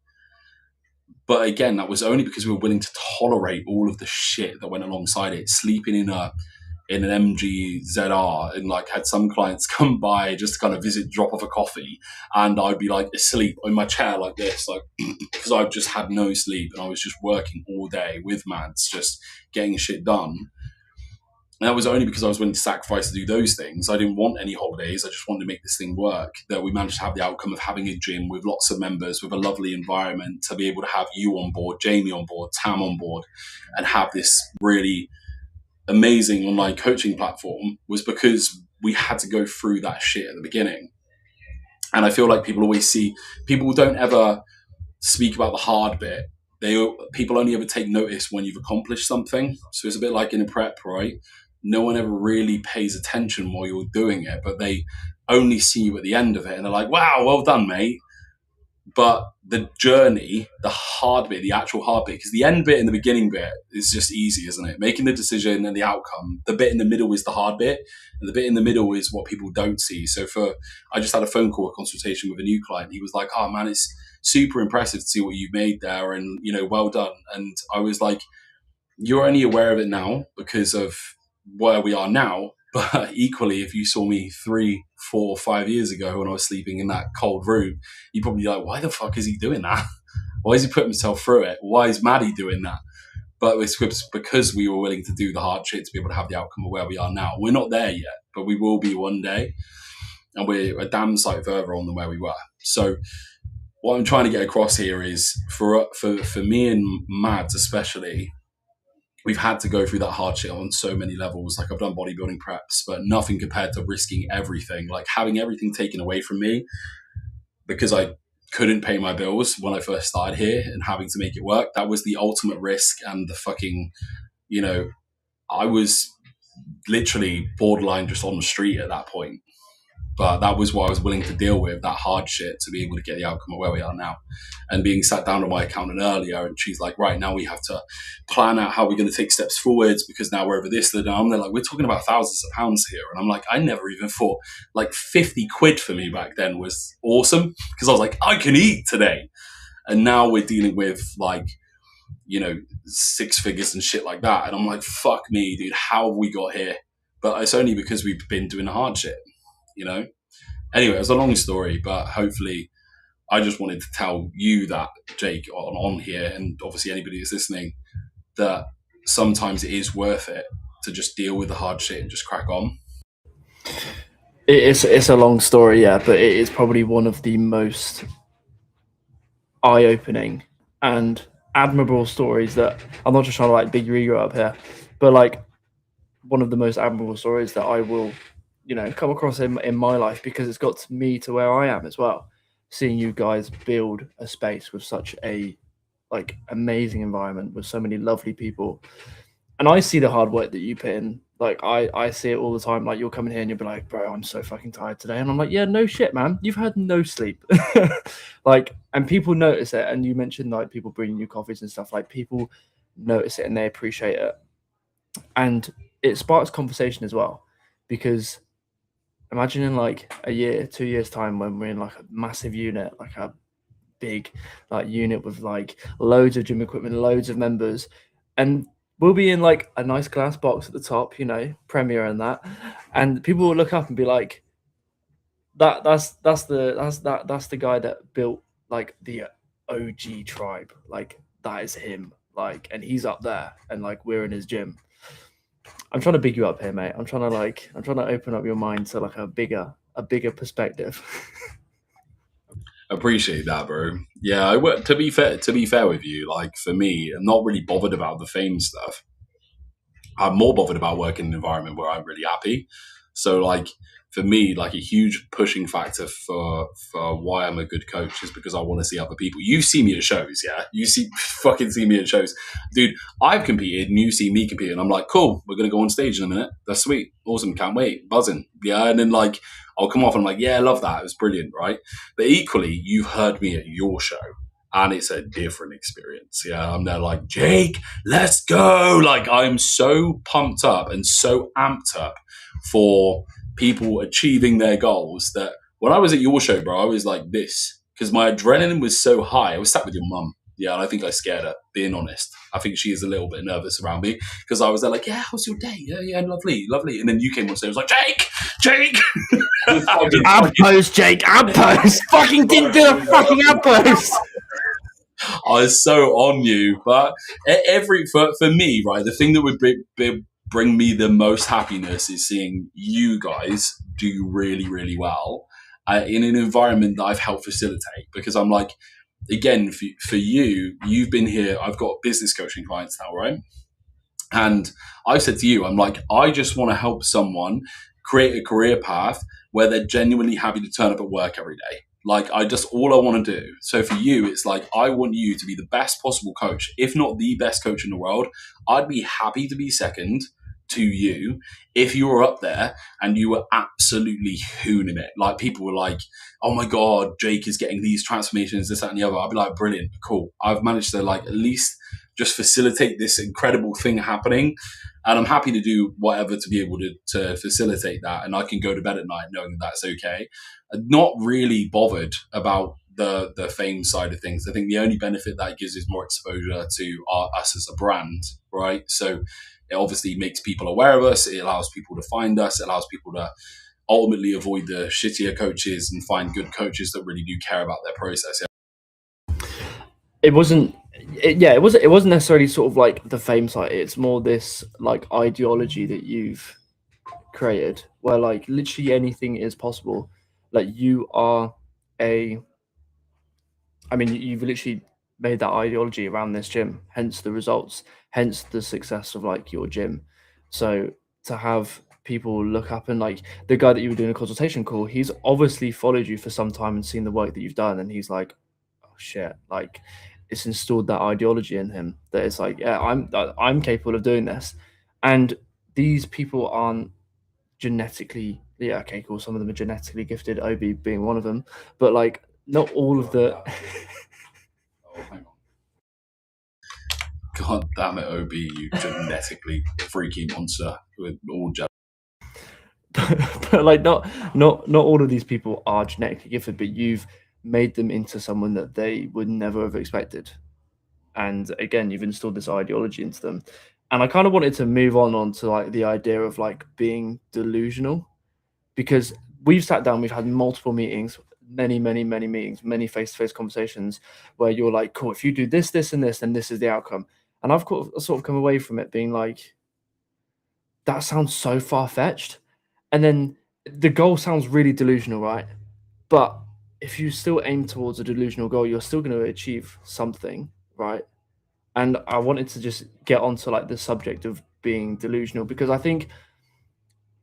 S1: But again, that was only because we were willing to tolerate all of the shit that went alongside it. Sleeping in an MG ZR, and like had some clients come by just to kind of visit, drop off a coffee, and I'd be like asleep in my chair like this, like because I just had no sleep and I was just working all day with Mads, just getting shit done. And that was only because I was willing to sacrifice to do those things. I didn't want any holidays. I just wanted to make this thing work. That we managed to have the outcome of having a gym with lots of members, with a lovely environment, to be able to have you on board, Jamie on board, Tam on board, and have this really amazing online coaching platform, was because we had to go through that shit at the beginning. And I feel like people don't ever speak about the hard bit. People only ever take notice when you've accomplished something. So it's a bit like in a prep, right? No one ever really pays attention while you're doing it, but they only see you at the end of it and they're like, wow, well done, mate. But the journey, the hard bit, the actual hard bit, because the end bit and the beginning bit is just easy, isn't it? Making the decision and the outcome. The bit in the middle is the hard bit, and the bit in the middle is what people don't see. So I just had a phone call, a consultation with a new client. He was like, oh man, it's super impressive to see what you've made there, and well done. And I was like, you're only aware of it now because of where we are now, but equally, if you saw me 3, 4, 5 years ago when I was sleeping in that cold room, you'd probably be like, why the fuck is he doing that? Why is he putting himself through it? Why is Maddie doing that? But it's because we were willing to do the hard shit to be able to have the outcome of where we are now. We're not there yet. but we will be one day, and we're a damn sight further on than where we were. So what I'm trying to get across here is for me and Mads especially, we've had to go through that hardship on so many levels. Like I've done bodybuilding preps, but nothing compared to risking everything, like having everything taken away from me because I couldn't pay my bills when I first started here and having to make it work. That was the ultimate risk. And the fucking, I was literally borderline just on the street at that point. But that was what I was willing to deal with, that hard shit, to be able to get the outcome of where we are now. And being sat down with my accountant earlier, and she's like, right, now we have to plan out how we're going to take steps forwards because now we're over this. And they're like, we're talking about thousands of pounds here. And I'm like, I never even thought, like 50 quid for me back then was awesome because I was like, I can eat today. And now we're dealing with like, 6 figures and shit like that. And I'm like, fuck me, dude, how have we got here? But it's only because we've been doing the hard shit. Anyway, it's a long story, but hopefully I just wanted to tell you that, Jake, on here, and obviously anybody who's listening, that sometimes it is worth it to just deal with the hard shit and just crack on.
S2: It's a long story, yeah, but it is probably one of the most eye-opening and admirable stories that I'm not just trying to like big your ego up here, but like one of the most admirable stories that I will come across in my life, because it's got me to where I am as well. Seeing you guys build a space with such a like amazing environment with so many lovely people, and I see the hard work that you put in. Like I see it all the time. Like you'll come in here and you'll be like, bro, I'm so fucking tired today, and I'm like, yeah, no shit, man, you've had no sleep. Like, and people notice it. And you mentioned like people bringing you coffees and stuff. Like people notice it and they appreciate it, and it sparks conversation as well, because imagine in like a year, 2 years time, when we're in like a massive unit, like a big like unit with like loads of gym equipment, loads of members, and we'll be in like a nice glass box at the top, Premier and that, and people will look up and be like, that's the guy that built like the OG tribe, like that is him, like, and he's up there, and like we're in his gym. I'm trying to big you up here, mate. I'm trying to open up your mind to like a bigger perspective.
S1: Appreciate that, bro. Yeah, to be fair with you, like for me, I'm not really bothered about the fame stuff. I'm more bothered about working in an environment where I'm really happy. So like for me, like a huge pushing factor for why I'm a good coach is because I want to see other people. You see me at shows, yeah? You fucking see me at shows. Dude, I've competed and you see me compete and I'm like, cool, we're going to go on stage in a minute. That's sweet. Awesome. Can't wait. Buzzing. Yeah. And then like, I'll come off and I'm like, yeah, I love that. It was brilliant, right? But equally, you've heard me at your show and it's a different experience. Yeah. I'm there like, Jake, let's go. Like I'm so pumped up and so amped up for people achieving their goals that when I was at your show, bro, I was like this because my adrenaline was so high. I was sat with your mum. Yeah, and I think I scared her, being honest. I think she is a little bit nervous around me because I was there like, yeah, how's your day? Yeah, lovely. And then you came on stage, I was like, Jake!
S2: Ab post, Jake, ab post. Fucking didn't do a fucking ab post.
S1: I was so on you. But for me, right, the thing that would bring me the most happiness is seeing you guys do really, really well in an environment that I've helped facilitate. Because I'm like, again, for you, you've been here. I've got business coaching clients now, right? And I said to you, I'm like, I just want to help someone create a career path where they're genuinely happy to turn up at work every day. Like all I want to do. So for you, it's like, I want you to be the best possible coach, if not the best coach in the world. I'd be happy to be second to you if you were up there and you were absolutely hooning it. Like people were like, oh my God, Jake is getting these transformations, this, that, and the other. I'd be like, brilliant, cool. I've managed to like at least just facilitate this incredible thing happening. And I'm happy to do whatever to be able to facilitate that. And I can go to bed at night knowing that that's okay. I'm not really bothered about the fame side of things. I think the only benefit that gives is more exposure to us as a brand, right? So it obviously makes people aware of us. It allows people to find us. It allows people to ultimately avoid the shittier coaches and find good coaches that really do care about their process.
S2: It wasn't necessarily sort of like the fame side. It's more this like ideology that you've created where like literally anything is possible. Like you are a I mean, you've literally made that ideology around this gym, hence the results, hence the success of like your gym. So to have people look up and like the guy that you were doing a consultation call, he's obviously followed you for some time and seen the work that you've done, and he's like, oh shit, like it's installed that ideology in him that it's like, yeah, I'm capable of doing this, and these people aren't genetically, yeah, okay, cool, some of them are genetically gifted, Obi being one of them, but like not all of the
S1: Oh, hang on. God damn it, OB, you genetically freaky monster with all
S2: but like not all of these people are genetically gifted, but you've made them into someone that they would never have expected. And again, you've installed this ideology into them. And I kind of wanted to move on to like the idea of like being delusional, because we've sat down, we've had multiple meetings, many meetings, many face-to-face conversations where you're like, cool, if you do this, this, and this, then this is the outcome. And I've sort of come away from it being like, that sounds so far-fetched. And then the goal sounds really delusional, right? But if you still aim towards a delusional goal, you're still going to achieve something, right? And I wanted to just get onto like the subject of being delusional, because I think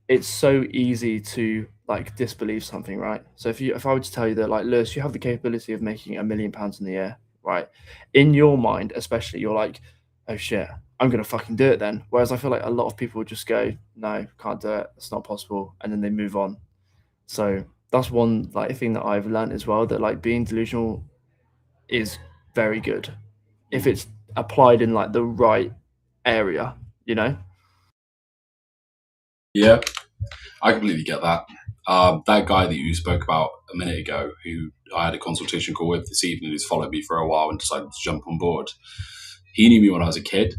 S2: it's so easy to like disbelieve something, right? So if I were to tell you that like, Lewis, you have the capability of making £1 million in the year, right? In your mind, especially, you're like, oh shit, I'm gonna fucking do it then. Whereas I feel like a lot of people would just go, no, can't do it, it's not possible, and then they move on. So that's one like thing that I've learned as well, that like being delusional is very good if it's applied in like the right area, you know?
S1: Yeah, I completely get that. That guy that you spoke about a minute ago, who I had a consultation call with this evening, who's followed me for a while and decided to jump on board. He knew me when I was a kid,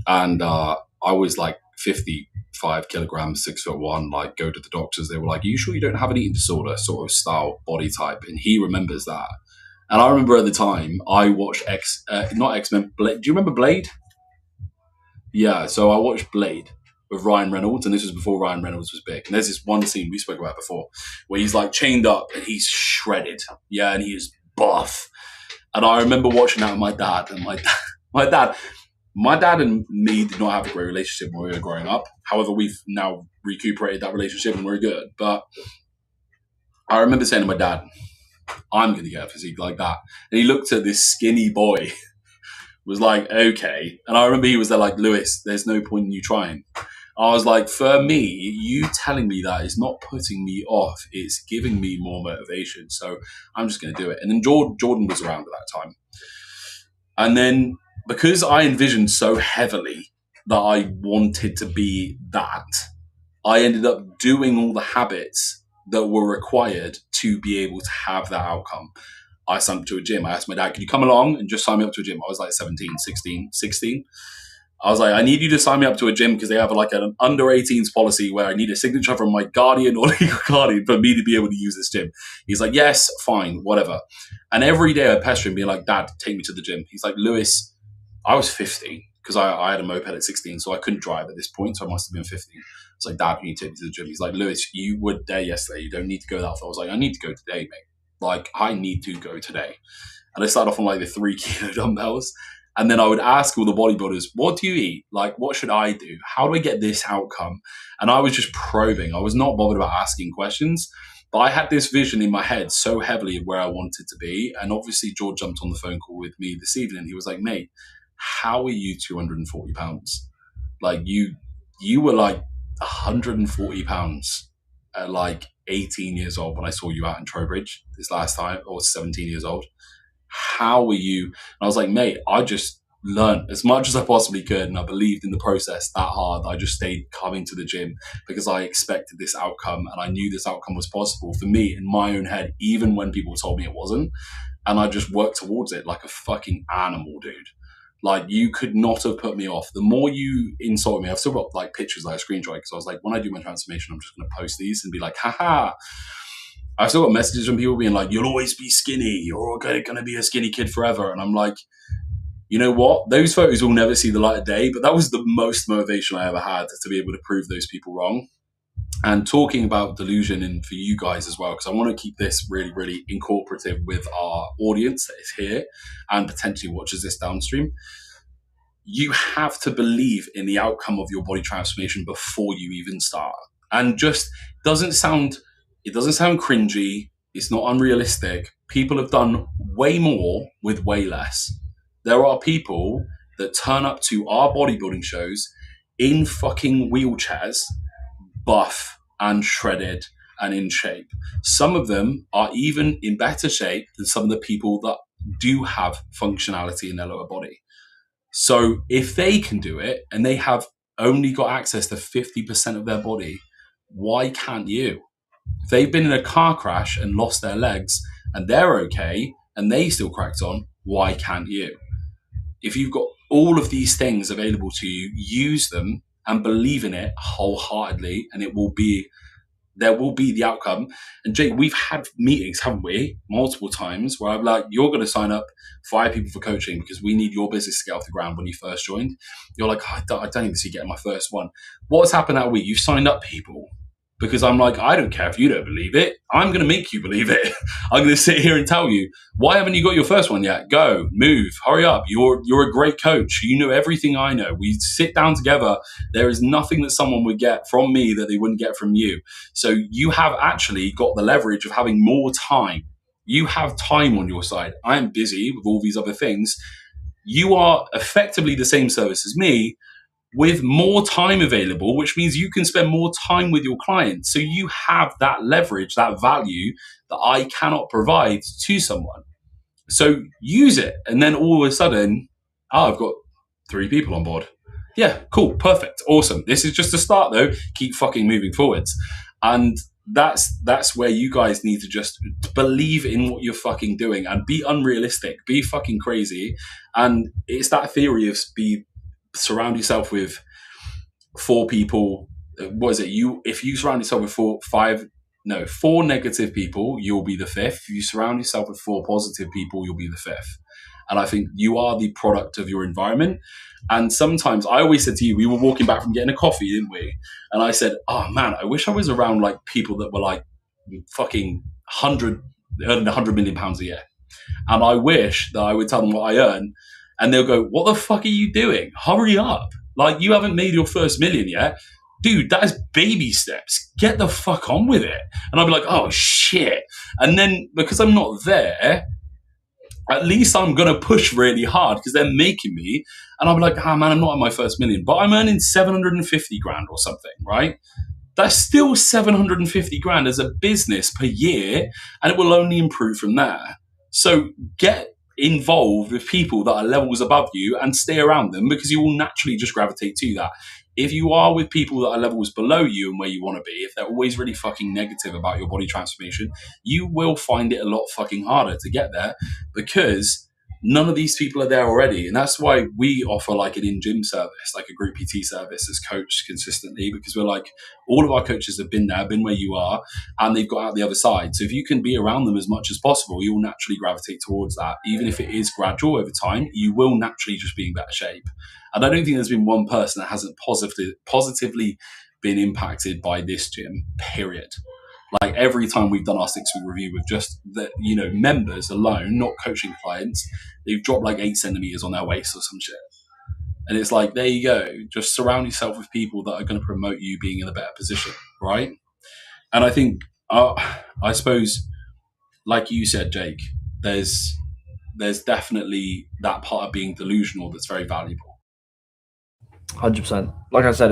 S1: and I was like 55 kilograms, 6'1". Like, go to the doctors. They were like, "Are you sure you don't have an eating disorder sort of style body type?" And he remembers that. And I remember at the time I watched not X-Men. Do you remember Blade? Yeah, so I watched Blade with Ryan Reynolds, and this was before Ryan Reynolds was big. And there's this one scene we spoke about before where he's like chained up and he's shredded. Yeah, and he is buff. And I remember watching that with my dad, and my dad and me did not have a great relationship when we were growing up. However, we've now recuperated that relationship and we're good. But I remember saying to my dad, I'm going to get a physique like that. And he looked at this skinny boy, was like, okay. And I remember he was there like, Lewis, there's no point in you trying. I was like, for me, you telling me that is not putting me off. It's giving me more motivation. So I'm just going to do it. And then Jordan was around at that time. And then because I envisioned so heavily that I wanted to be that, I ended up doing all the habits that were required to be able to have that outcome. I signed up to a gym. I asked my dad, "Can you come along and just sign me up to a gym?" I was like 17, 16. I was like, "I need you to sign me up to a gym because they have like an under 18s policy where I need a signature from my guardian or legal guardian for me to be able to use this gym." He's like, "Yes, fine, whatever." And every day I pester him being like, "Dad, take me to the gym." He's like, "Lewis," I was 15 because I had a moped at 16, so I couldn't drive at this point, so I must have been 15. It's like, "Dad, you need to take me to the gym." He's like, "Lewis, you were there yesterday. You don't need to go that far." I was like, "I need to go today, mate. Like, I need to go today." And I started off on like the 3 kilo dumbbells. And then I would ask all the bodybuilders, "What do you eat? Like, what should I do? How do I get this outcome?" And I was just probing. I was not bothered about asking questions. But I had this vision in my head so heavily of where I wanted to be. And obviously, George jumped on the phone call with me this evening. He was like, "Mate, how are you 240 pounds? Like, you were like 140 pounds at like 18 years old when I saw you out in Trowbridge this last time, or 17 years old. How were you?" And I was like, "Mate, I just learned as much as I possibly could, and I believed in the process that hard. I just stayed coming to the gym because I expected this outcome, and I knew this outcome was possible for me in my own head, even when people told me it wasn't. And I just worked towards it like a fucking animal, dude. Like, you could not have put me off. The more you insult me, I've still got like pictures that I screenshot because I was like, when I do my transformation, I'm just going to post these and be like, haha. I've still got messages from people being like, "You'll always be skinny. You're going to be a skinny kid forever." And I'm like, you know what? Those photos will never see the light of day, but that was the most motivation I ever had to be able to prove those people wrong. And talking about delusion, and for you guys as well, because I want to keep this really, really incorporative with our audience that is here and potentially watches this downstream. You have to believe in the outcome of your body transformation before you even start. And just doesn't sound it doesn't sound cringy. It's not unrealistic. People have done way more with way less. There are people that turn up to our bodybuilding shows in fucking wheelchairs, buff and shredded and in shape. Some of them are even in better shape than some of the people that do have functionality in their lower body. So if they can do it and they have only got access to 50% of their body, why can't you? If they've been in a car crash and lost their legs and they're okay and they still cracked on, why can't you? If you've got all of these things available to you, use them and believe in it wholeheartedly, and there will be the outcome. And Jake, we've had meetings, haven't we, multiple times where I'm like, you're going to sign up 5 people for coaching because we need your business to get off the ground when you first joined. You're like, oh, I don't even see getting my first one. What's happened that week? You've signed up people. Because I'm like, I don't care if you don't believe it. I'm going to make you believe it. I'm going to sit here and tell you, why haven't you got your first one yet? Go, move, hurry up. You're a great coach. You know everything I know. We sit down together. There is nothing that someone would get from me that they wouldn't get from you. So you have actually got the leverage of having more time. You have time on your side. I'm busy with all these other things. You are effectively the same service as me, with more time available, which means you can spend more time with your clients. So you have that leverage, that value that I cannot provide to someone. So use it. And then all of a sudden, I've got 3 people on board. Yeah, cool, perfect, awesome. This is just a start though. Keep fucking moving forwards. And that's where you guys need to just believe in what you're fucking doing and be unrealistic, be fucking crazy. And it's that theory of surround yourself with 4 people. What is it? If you surround yourself with 4 negative people, you'll be the 5th. If you surround yourself with 4 positive people, you'll be the 5th. And I think you are the product of your environment. And sometimes I always said to you, we were walking back from getting a coffee, didn't we? And I said, oh man, I wish I was around like people that were like fucking earning £100 million a year. And I wish that I would tell them what I earn. And they'll go, what the fuck are you doing? Hurry up. Like, you haven't made your first million yet. Dude, that is baby steps. Get the fuck on with it. And I'll be like, oh, shit. And then, because I'm not there, at least I'm going to push really hard because they're making me. And I'll be like, man, I'm not at my first million, but I'm earning 750 grand or something, right? That's still 750 grand as a business per year, and it will only improve from there. So get involved with people that are levels above you and stay around them, because you will naturally just gravitate to that. If you are with people that are levels below you and where you want to be, if they're always really fucking negative about your body transformation, you will find it a lot fucking harder to get there, because none of these people are there already. And that's why we offer like an in-gym service, like a group PT service as coached consistently, because we're like, all of our coaches have been there, been where you are, and they've got out the other side. So if you can be around them as much as possible, you will naturally gravitate towards that. Even if it is gradual over time, you will naturally just be in better shape. And I don't think there's been one person that hasn't positively been impacted by this gym, period. Like, every time we've done our 6-week review with just the, members alone, not coaching clients, they've dropped like 8 centimeters on their waist or some shit. And it's like, there you go. Just surround yourself with people that are going to promote you being in a better position, right? And I think, I suppose, like you said, Jake, there's definitely that part of being delusional that's very valuable.
S2: 100%. Like I said,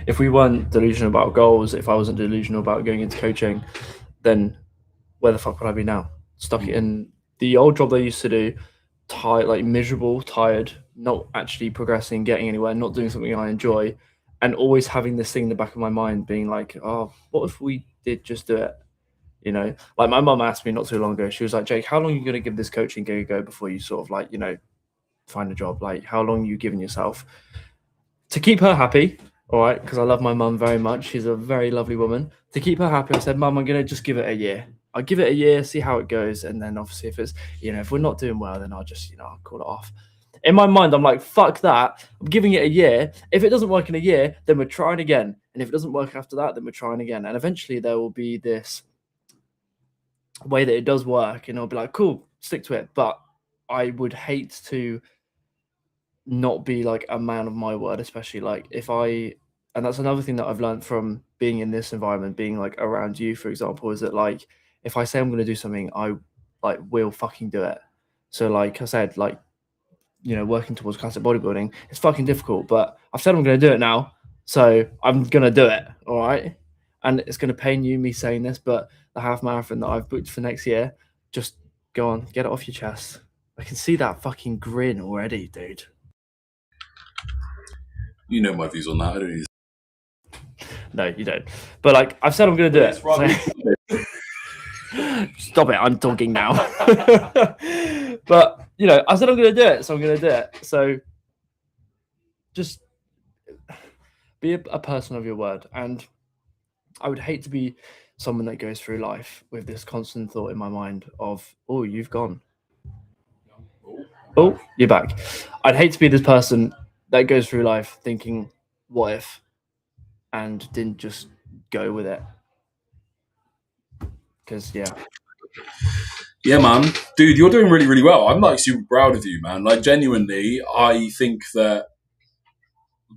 S2: if we weren't delusional about goals, if I wasn't delusional about going into coaching, then where the fuck would I be now? Stuck in the old job that I used to do, tired, like miserable, tired, not actually progressing, getting anywhere, not doing something I enjoy, and always having this thing in the back of my mind being like, oh, what if we did just do it? Like my mum asked me not too long ago, she was like, Jake, how long are you going to give this coaching gig a go before you sort of like, find a job? Like, how long are you giving yourself? To keep her happy, all right, because I love my mum very much. She's a very lovely woman. To keep her happy, I said, Mum, I'm going to just give it a year. I'll give it a year, see how it goes. And then obviously if it's, if we're not doing well, then I'll just, I'll call it off. In my mind, I'm like, fuck that. I'm giving it a year. If it doesn't work in a year, then we're trying again. And if it doesn't work after that, then we're trying again. And eventually there will be this way that it does work, and I'll be like, cool, stick to it. But I would hate to not be like a man of my word, especially like if I, and that's another thing that I've learned from being in this environment, being like around you, for example, is that like if I say I'm going to do something, I like will fucking do it. So like I said, like, you know, working towards classic bodybuilding, it's fucking difficult, but I've said I'm going to do it now, so I'm going to do it. All right. And it's going to pain you me saying this, but the half marathon that I've booked for next year, just go on, get it off your chest. I can see that fucking grin already, dude.
S1: You know my views on that. I don't need
S2: No, you don't. But like I've said, I'm going to do it. So... Stop it! I'm talking now. But you know, I said I'm going to do it, so I'm going to do it. So just be a person of your word. And I would hate to be someone that goes through life with this constant thought in my mind of, oh, you've gone. Oh, you're back. I'd hate to be this person that goes through life thinking, what if, and didn't just go with it. Because, yeah.
S1: Yeah, man. Dude, you're doing really, really well. I'm like super proud of you, man. Like, genuinely, I think that,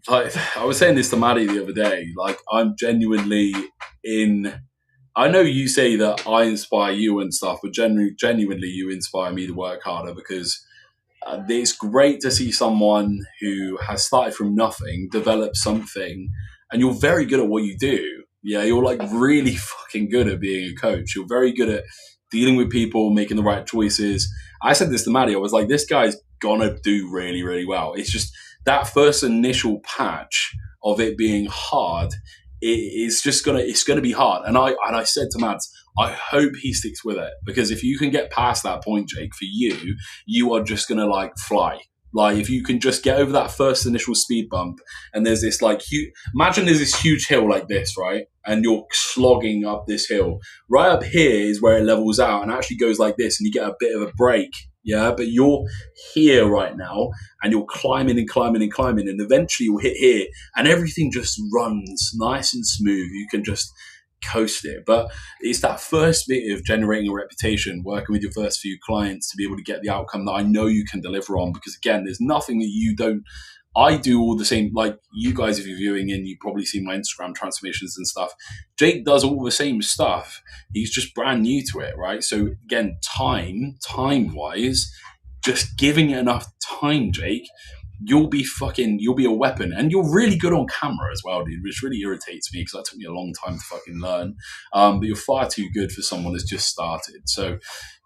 S1: like, I was saying this to Maddie the other day, like, I'm genuinely in. I know you say that I inspire you and stuff, but genuinely, you inspire me to work harder because it's great to see someone who has started from nothing, develop something, and you're very good at what you do. Yeah, you're like really fucking good at being a coach. You're very good at dealing with people, making the right choices. I said this to Maddie. I was like, this guy's gonna do really, really well. It's just that first initial patch of it being hard. It's gonna be hard. And I said to Mads, I hope he sticks with it because if you can get past that point, Jake, for you, you are just gonna like fly. Like if you can just get over that first initial speed bump, and there's this like imagine there's this huge hill like this, right? And you're slogging up this hill. Right up here is where it levels out and actually goes like this, and you get a bit of a break. Yeah, but you're here right now, and you're climbing and climbing and climbing, and eventually you'll hit here, and everything just runs nice and smooth. You can just coast it. But it's that first bit of generating a reputation, working with your first few clients to be able to get the outcome that I know you can deliver on. Because again, there's nothing that you don't. I do all the same, like you guys, if you're viewing in, you probably see my Instagram transformations and stuff. Jake does all the same stuff. He's just brand new to it, right? So again, time wise, just giving it enough time, Jake, you'll be a weapon. And you're really good on camera as well, dude, which really irritates me because that took me a long time to fucking learn. But you're far too good for someone that's just started. So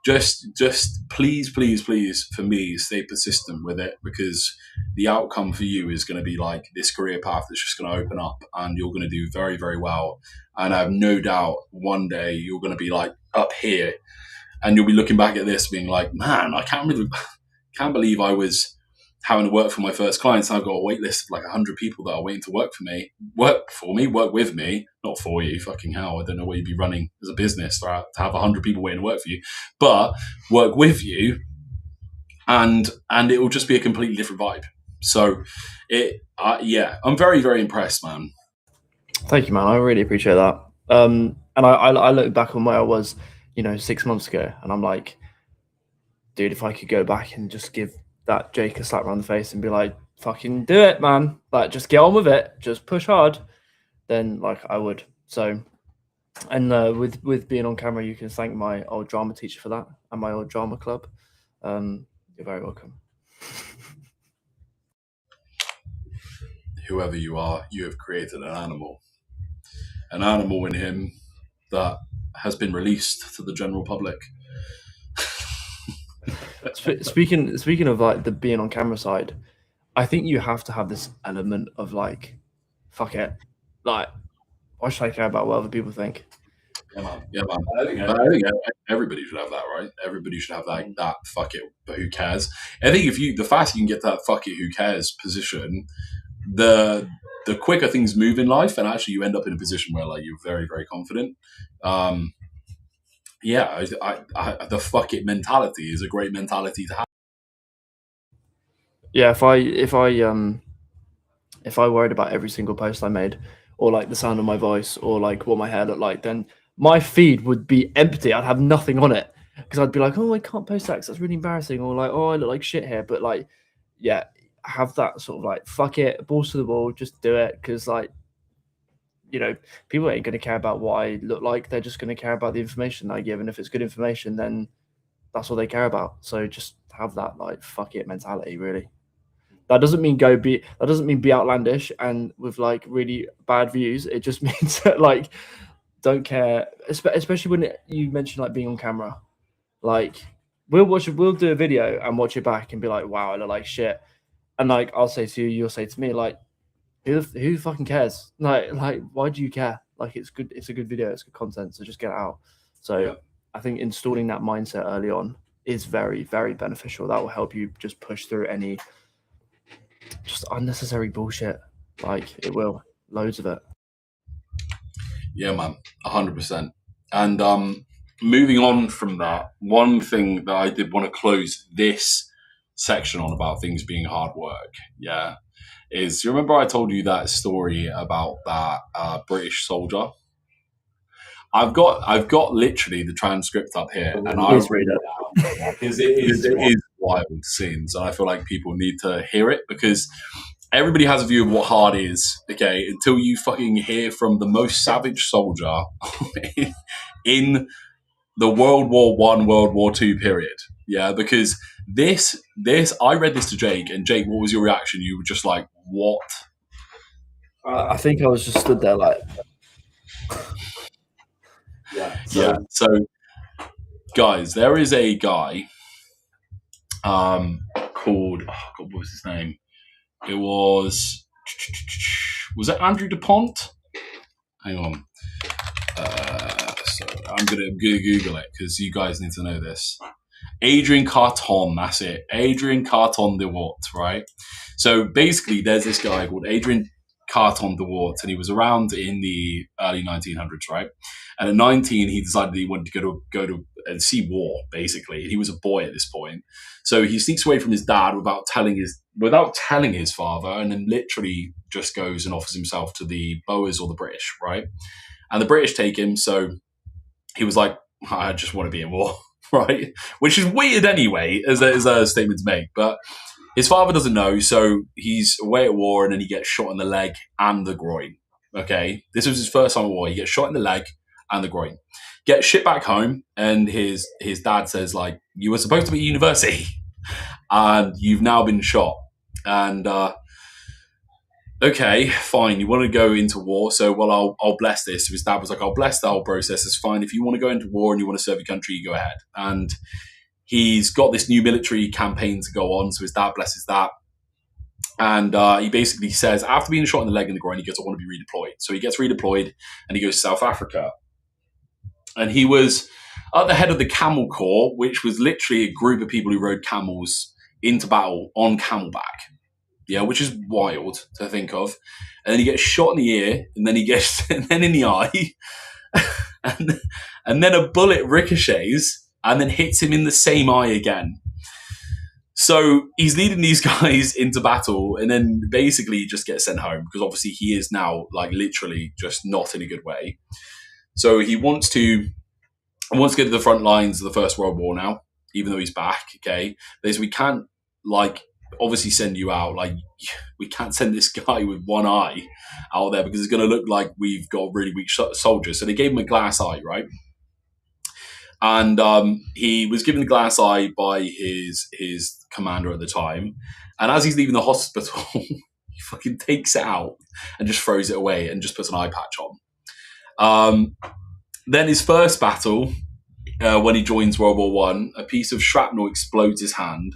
S1: just please, for me, stay persistent with it because the outcome for you is going to be like this career path that's just going to open up and you're going to do very, very well. And I have no doubt one day you're going to be like up here and you'll be looking back at this being like, man, I can't believe I was having to work for my first clients. I've got a wait list of like 100 people that are waiting to work with me, not for you. Fucking hell. I don't know what you'd be running as a business to have 100 people waiting to work for you, but work with you. And it will just be a completely different vibe. So I'm very, very impressed, man.
S2: Thank you, man. I really appreciate that. And I look back on where I was, 6 months ago, and I'm like, dude, if I could go back and just give that Jake a slap around the face and be like, fucking do it, man. Like, just get on with it. Just push hard. Then, like, I would. So, and with being on camera, you can thank my old drama teacher for that and my old drama club. You're very welcome.
S1: Whoever you are, you have created an animal in him that has been released to the general public.
S2: Speaking of like the being on camera side, I think you have to have this element of like, fuck it, like, why should I care about what other people think?
S1: Yeah, man. I think everybody should have that, right? Everybody should have that fuck it, but who cares? I think the faster you can get to that fuck it, who cares position, the quicker things move in life, and actually you end up in a position where like you're very, very confident. The fuck it mentality is a great mentality to have.
S2: Yeah, if I worried about every single post I made, or like the sound of my voice, or like what my hair looked like, then my feed would be empty. I'd have nothing on it because I'd be like, oh, I can't post that 'cause that's really embarrassing, or like, oh, I look like shit here. But like, yeah, have that sort of like, fuck it, balls to the wall, just do it because like, people ain't going to care about what I look like. They're just going to care about the information I give, and if it's good information, then that's all they care about. So just have that like, fuck it mentality, really. That doesn't mean be outlandish and with like really bad views. It just means that like don't care, especially when you mention like being on camera. Like we'll do a video and watch it back and be like, wow, I look like shit. And like I'll say to you, you'll say to me like, who fucking cares? Like why do you care? Like it's good. It's a good video. It's good content. So just get it out. So
S1: Yeah.
S2: I think installing that mindset early on is very, very beneficial. That will help you just push through any just unnecessary bullshit. Like it will, loads of it.
S1: Yeah, man, 100%. And moving on from that, one thing that I did want to close this section on about things being hard work, yeah, is you remember I told you that story about that British soldier? I've got literally the transcript up here, and I
S2: Please read it.
S1: because it is wild scenes, and I feel like people need to hear it because everybody has a view of what hard is, okay, until you fucking hear from the most savage soldier in the World War One, World War Two period. Yeah, because this I read this to Jake, and Jake, what was your reaction? You were just like, what?
S2: I think I was just stood there like, yeah.
S1: Yeah. So, guys, there is a guy called, oh God, what was his name? It was it Andrew DuPont? Hang on. So I'm gonna Google it because you guys need to know this. Adrian Carton, that's it. Adrian Carton de Wart, right? So basically, there's this guy called Adrian Carton de Wart, and he was around in the early 1900s, right? And at 19, he decided he wanted to go to see war, basically. And he was a boy at this point, so he sneaks away from his dad without telling his father, and then literally just goes and offers himself to the Boers or the British, right? And the British take him, so he was like, I just want to be in war, right? Which is weird anyway, as a statement to make. But his father doesn't know, so he's away at war and then he gets shot in the leg and the groin. Okay? This was his first time at war. He gets shot in the leg and the groin. Gets shipped back home, and his dad says, like, you were supposed to be at university and you've now been shot. And okay, fine, you want to go into war, so well, I'll bless this. So his dad was like, I'll bless the whole process. It's fine. If you want to go into war and you want to serve your country, you go ahead. And he's got this new military campaign to go on, so his dad blesses that. And he basically says, after being shot in the leg and the groin, he goes, I want to be redeployed. So he gets redeployed and he goes to South Africa. And he was at the head of the Camel Corps, which was literally a group of people who rode camels into battle on camelback. Yeah, which is wild to think of. And then he gets shot in the ear, and then he gets, and then in the eye, and then a bullet ricochets and then hits him in the same eye again. So he's leading these guys into battle, and then basically just gets sent home because obviously he is now like literally just not in a good way. So he wants to get to the front lines of the First World War now, even though he's back. Okay, because we can't like obviously send you out, like we can't send this guy with one eye out there because it's going to look like we've got really weak soldiers. So they gave him a glass eye, right? And he was given the glass eye by his commander at the time. And as he's leaving the hospital, he fucking takes it out and just throws it away and just puts an eye patch on. Then his first battle, when he joins World War One, a piece of shrapnel explodes his hand,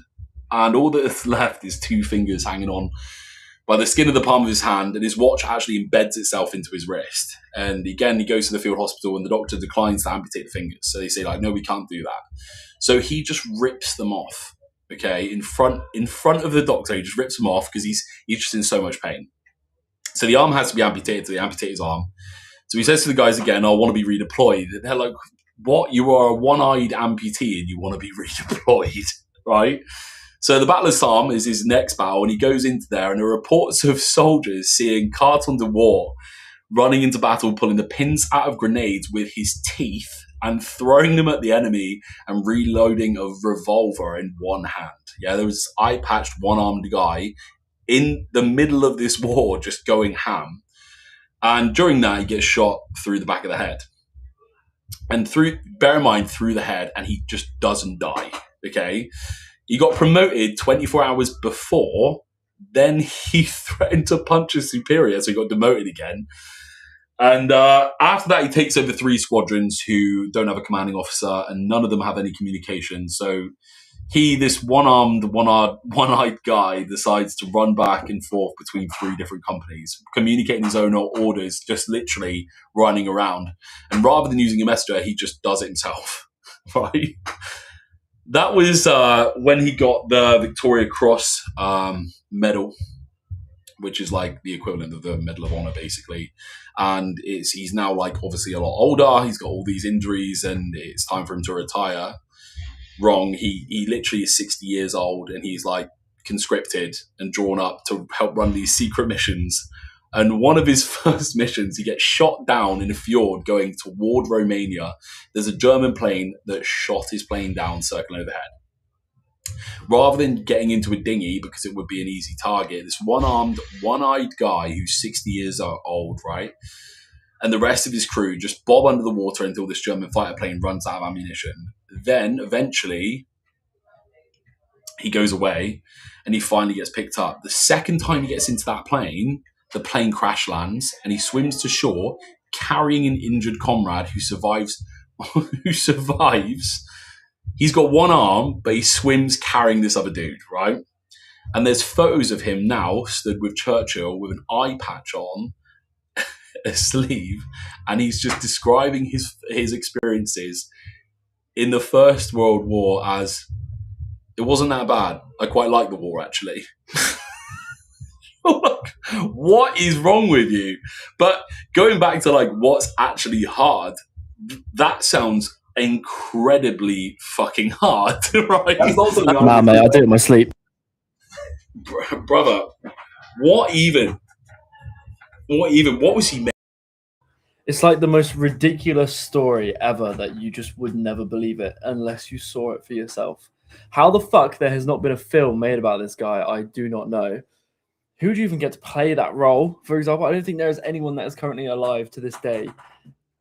S1: and all that's left is two fingers hanging on by the skin of the palm of his hand, and his watch actually embeds itself into his wrist. And again, he goes to the field hospital, and the doctor declines to amputate the fingers. So they say, like, no, we can't do that. So he just rips them off, okay, in front of the doctor. He just rips them off because he's just in so much pain. So the arm has to be amputated. So they amputate his arm. So he says to the guys again, I want to be redeployed. And they're like, what? You are a one-eyed amputee and you want to be redeployed, right? So the Battle of Somme is his next battle, and he goes into there, and there are reports of soldiers seeing cartons of war running into battle, pulling the pins out of grenades with his teeth and throwing them at the enemy and reloading a revolver in one hand. Yeah, there was this eye-patched, one-armed guy in the middle of this war just going ham. And during that, he gets shot through the back of the head. And bear in mind, through the head, and he just doesn't die, okay? He got promoted 24 hours before, then he threatened to punch his superior, so he got demoted again. And after that, he takes over 3 squadrons who don't have a commanding officer, and none of them have any communication. So he, this one-eyed guy, decides to run back and forth between 3 different companies, communicating his own orders, just literally running around. And rather than using a messenger, he just does it himself, right? That was when he got the Victoria Cross medal, which is like the equivalent of the Medal of Honor, basically. And he's now like obviously a lot older. He's got all these injuries, and it's time for him to retire. Wrong. He literally is 60 years old, and he's like conscripted and drawn up to help run these secret missions. And one of his first missions, he gets shot down in a fjord going toward Romania. There's a German plane that shot his plane down, circling overhead. Rather than getting into a dinghy, because it would be an easy target, this one-armed, one-eyed guy who's 60 years old, right? And the rest of his crew just bob under the water until this German fighter plane runs out of ammunition. Then, eventually, he goes away, and he finally gets picked up. The second time he gets into that plane, the plane crash lands, and he swims to shore, carrying an injured comrade who survives. Who survives. He's got one arm, but he swims carrying this other dude, right? And there's photos of him now stood with Churchill with an eye patch on, a sleeve, and he's just describing his experiences in the First World War as, it wasn't that bad. I quite like the war, actually. What is wrong with you? But going back to like what's actually hard, that sounds incredibly fucking hard, right?
S2: Nah, mate, I do it in my sleep.
S1: Brother, what was he making?
S2: It's like the most ridiculous story ever that you just would never believe it unless you saw it for yourself. How the fuck there has not been a film made about this guy, I do not know. Who do you even get to play that role? For example, I don't think there is anyone that is currently alive to this day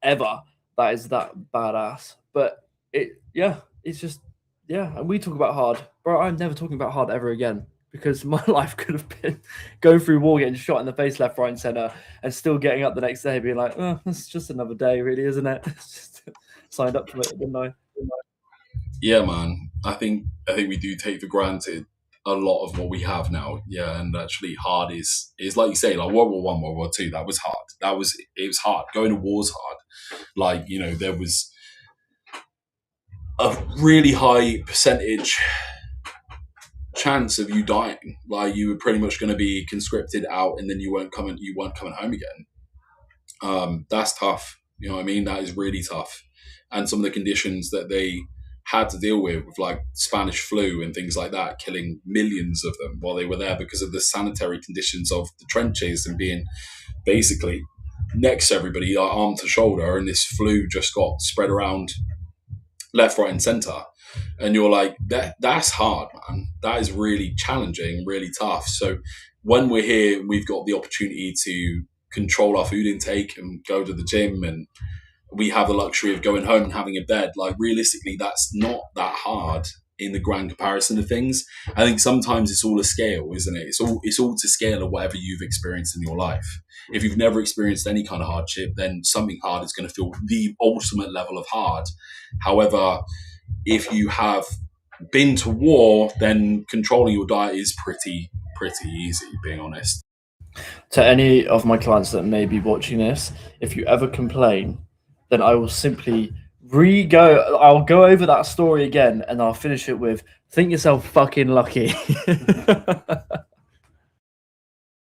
S2: ever that is that badass. But it's just, and we talk about hard. Bro, I'm never talking about hard ever again, because my life could have been going through war, getting shot in the face, left, right, and center, and still getting up the next day being like, oh, that's just another day, really, isn't it? It's just signed up to it, didn't I?
S1: Yeah, man. I think we do take for granted a lot of what we have now. Yeah, and actually hard is like you say, like World War One, World War Two, that was hard. It was hard. Going to war's hard. Like, you know, there was a really high percentage chance of you dying. Like, you were pretty much going to be conscripted out, and then you weren't coming home again. That's tough. You know what I mean? That is really tough. And some of the conditions that they had to deal with like Spanish flu and things like that, killing millions of them while they were there because of the sanitary conditions of the trenches and being basically next to everybody, arm to shoulder, and this flu just got spread around left, right, and center. And you're like, that's hard, man. That is really challenging, really tough. So when we're here, we've got the opportunity to control our food intake and go to the gym, and we have the luxury of going home and having a bed. Like, realistically, that's not that hard in the grand comparison of things. I think sometimes it's all a scale, isn't it? It's all to scale of whatever you've experienced in your life. If you've never experienced any kind of hardship, then something hard is going to feel the ultimate level of hard. However, if you have been to war, then controlling your diet is pretty easy, being honest.
S2: To any of my clients that may be watching this, if you ever complain, then I will simply I'll go over that story again, and I'll finish it with, think yourself fucking lucky.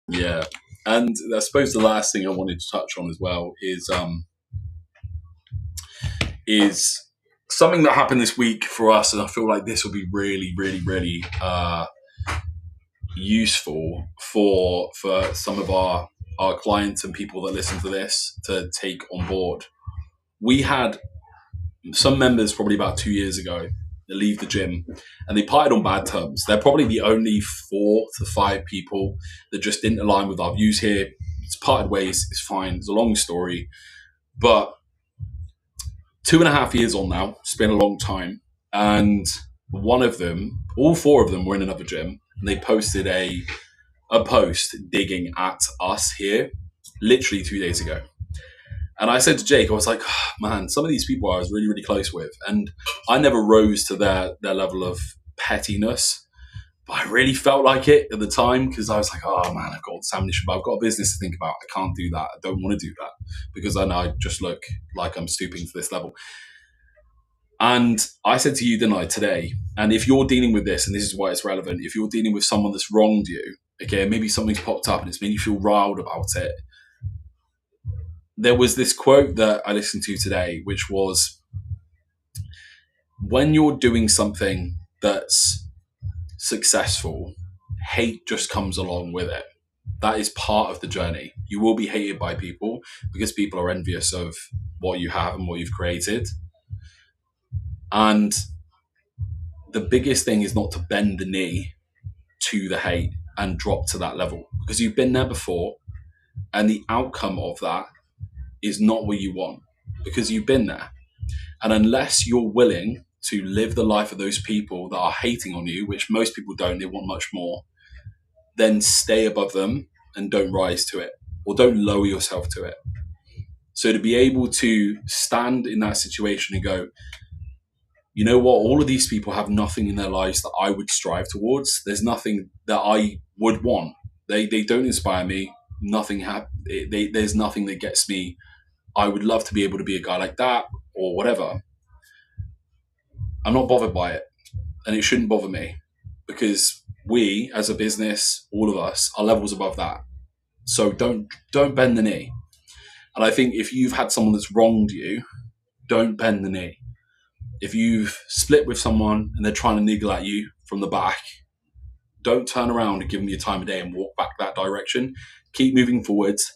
S1: Yeah. And I suppose the last thing I wanted to touch on as well is something that happened this week for us, and I feel like this will be really, really, really useful for some of our clients and people that listen to this to take on board. We had some members probably about 2 years ago that leave the gym and they parted on bad terms. They're probably the only 4 to 5 people that just didn't align with our views here. It's parted ways. It's fine. It's a long story, but 2.5 years on now. It's been a long time, and one of them, all 4 of them, were in another gym, and they posted a post digging at us here, literally 2 days ago. And I said to Jake, I was like, oh, man, some of these people I was really, really close with, and I never rose to their level of pettiness, but I really felt like it at the time because I was like, oh man, I've got this ammunition, but I've got a business to think about. I can't do that. I don't want to do that because I know I just look like I'm stooping to this level. And I said to you, didn't I, today, and if you're dealing with this, and this is why it's relevant, if you're dealing with someone that's wronged you, okay, maybe something's popped up and it's made you feel riled about it. There was this quote that I listened to today, which was, when you're doing something that's successful, hate just comes along with it. That is part of the journey. You will be hated by people because people are envious of what you have and what you've created. And the biggest thing is not to bend the knee to the hate and drop to that level, because you've been there before and the outcome of that is not what you want because you've been there. And unless you're willing to live the life of those people that are hating on you, which most people don't, they want much more, then stay above them and don't rise to it, or don't lower yourself to it. So to be able to stand in that situation and go, you know what, all of these people have nothing in their lives that I would strive towards. There's nothing that I would want. They don't inspire me. There's nothing that gets me. I would love to be able to be a guy like that or whatever. I'm not bothered by it, and it shouldn't bother me, because we as a business, all of us, are levels above that. So don't bend the knee. And I think if you've had someone that's wronged you, don't bend the knee. If you've split with someone and they're trying to niggle at you from the back, don't turn around and give them your time of day and walk back that direction. Keep moving forwards.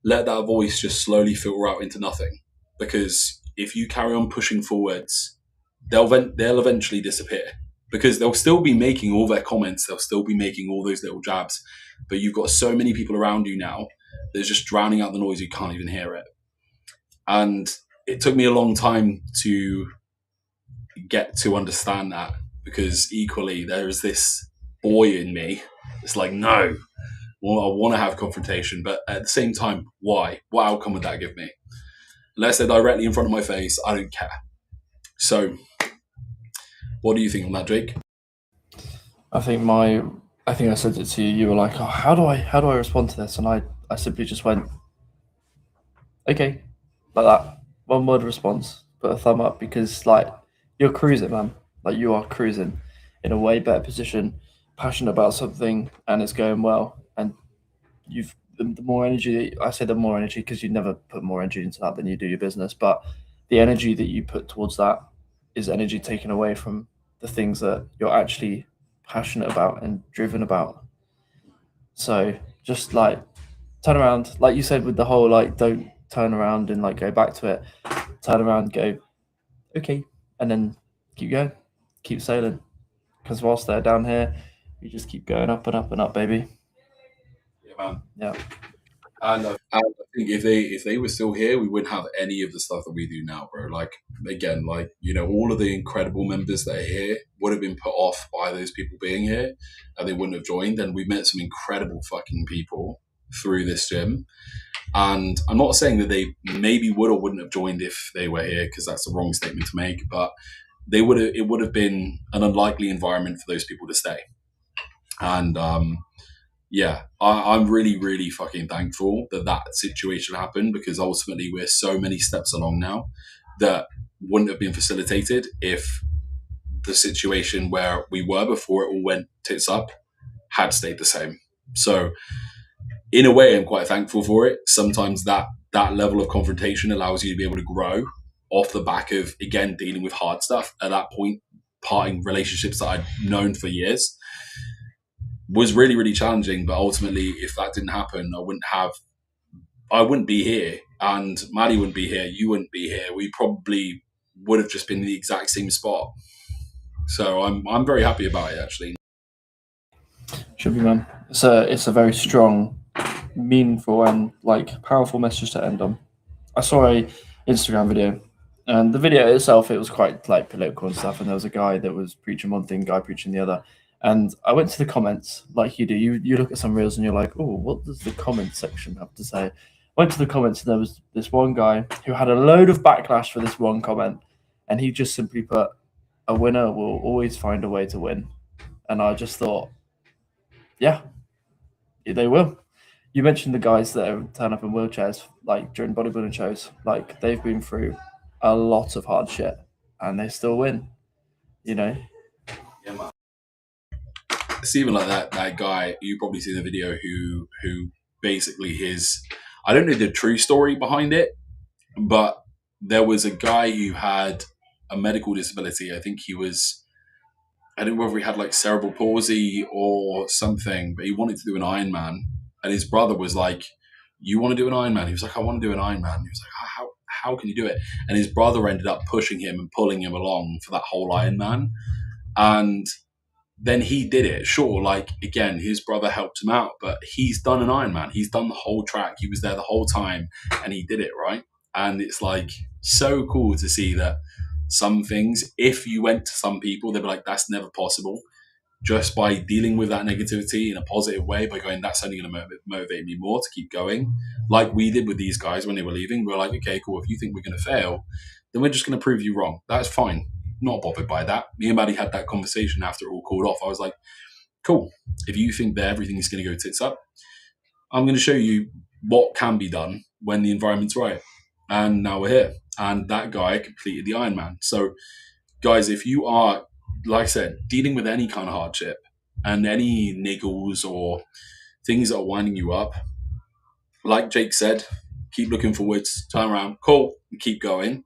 S1: Let that voice just slowly filter out into nothing. Because if you carry on pushing forwards, they'll eventually disappear. Because they'll still be making all their comments. They'll still be making all those little jabs. But you've got so many people around you now that's just drowning out the noise. You can't even hear it. And it took me a long time to get to understand that, because equally there is this boy in me. It's like, no, well, I want to have confrontation, but at the same time, why? What outcome would that give me? Unless they're directly in front of my face, I don't care. So, what do you think on that, Jake?
S2: I think I said it to you. You were like, "Oh, how do I respond to this?" And I simply just went, "Okay," like that, one word response, put a thumb up, because like you're cruising, man. Like you are cruising in a way better position, passionate about something, and it's going well. And you've the more energy. I say the more energy because you never put more energy into that than you do your business, but the energy that you put towards that is energy taken away from the things that you're actually passionate about and driven about. So just like turn around, like you said with the whole like don't turn around and like go back to it. Turn around, go okay, and then keep going, keep sailing. Because whilst they're down here, you just keep going up and up and up, baby.
S1: Yeah, man.
S2: Yeah.
S1: And I think if they were still here, we wouldn't have any of the stuff that we do now, bro. Like, again, like, you know, all of the incredible members that are here would have been put off by those people being here, and they wouldn't have joined. And we've met some incredible fucking people through this gym. And I'm not saying that they maybe would or wouldn't have joined if they were here, because that's the wrong statement to make, but it would have been an unlikely environment for those people to stay. And yeah, I'm really, really fucking thankful that situation happened, because ultimately we're so many steps along now that wouldn't have been facilitated if the situation where we were before it all went tits up had stayed the same. So in a way, I'm quite thankful for it. Sometimes that level of confrontation allows you to be able to grow off the back of, again, dealing with hard stuff at that point, parting relationships that I'd known for years, was really, really challenging. But ultimately, if that didn't happen, I wouldn't be here, and Maddie wouldn't be here, you wouldn't be here. We probably would have just been in the exact same spot. So I'm very happy about it, actually.
S2: Should be, man. It's a very strong, meaningful, and like powerful message to end on. I saw a Instagram video, and the video itself, it was quite like political and stuff. And there was a guy that was preaching one thing, guy preaching the other. And I went to the comments, like you do. You look at some reels and you're like, oh, what does the comments section have to say? Went to the comments and there was this one guy who had a load of backlash for this one comment, and he just simply put, "A winner will always find a way to win." And I just thought, yeah, they will. You mentioned the guys that turn up in wheelchairs, like during bodybuilding shows. Like they've been through a lot of hard shit, and they still win. You know.
S1: Yeah, man. It's even like that guy, you probably see the video, who basically I don't know the true story behind it, but there was a guy who had a medical disability. I think I don't know whether he had like cerebral palsy or something, but he wanted to do an Ironman, and his brother was like, "You want to do an Ironman?" He was like, "I want to do an Ironman." He was like, how can you do it?" And his brother ended up pushing him and pulling him along for that whole Ironman, and then he did it. Sure, like again, his brother helped him out, but he's done an Ironman. He's done the whole track. He was there the whole time, and he did it, right? And it's like so cool to see that some things, if you went to some people, they'd be like, "That's never possible." Just by dealing with that negativity in a positive way, by going, "That's only going to motivate me more to keep going." Like we did with these guys when they were leaving. We're like, "Okay, cool. If you think we're going to fail, then we're just going to prove you wrong. That's fine." Not bothered by that. Me and Maddie had that conversation after it all called off. I was like, "Cool. If you think that everything is going to go tits up, I'm going to show you what can be done when the environment's right." And now we're here. And that guy completed the Ironman. So, guys, if you are, like I said, dealing with any kind of hardship and any niggles or things that are winding you up, like Jake said, keep looking forwards, turn around, cool, and keep going.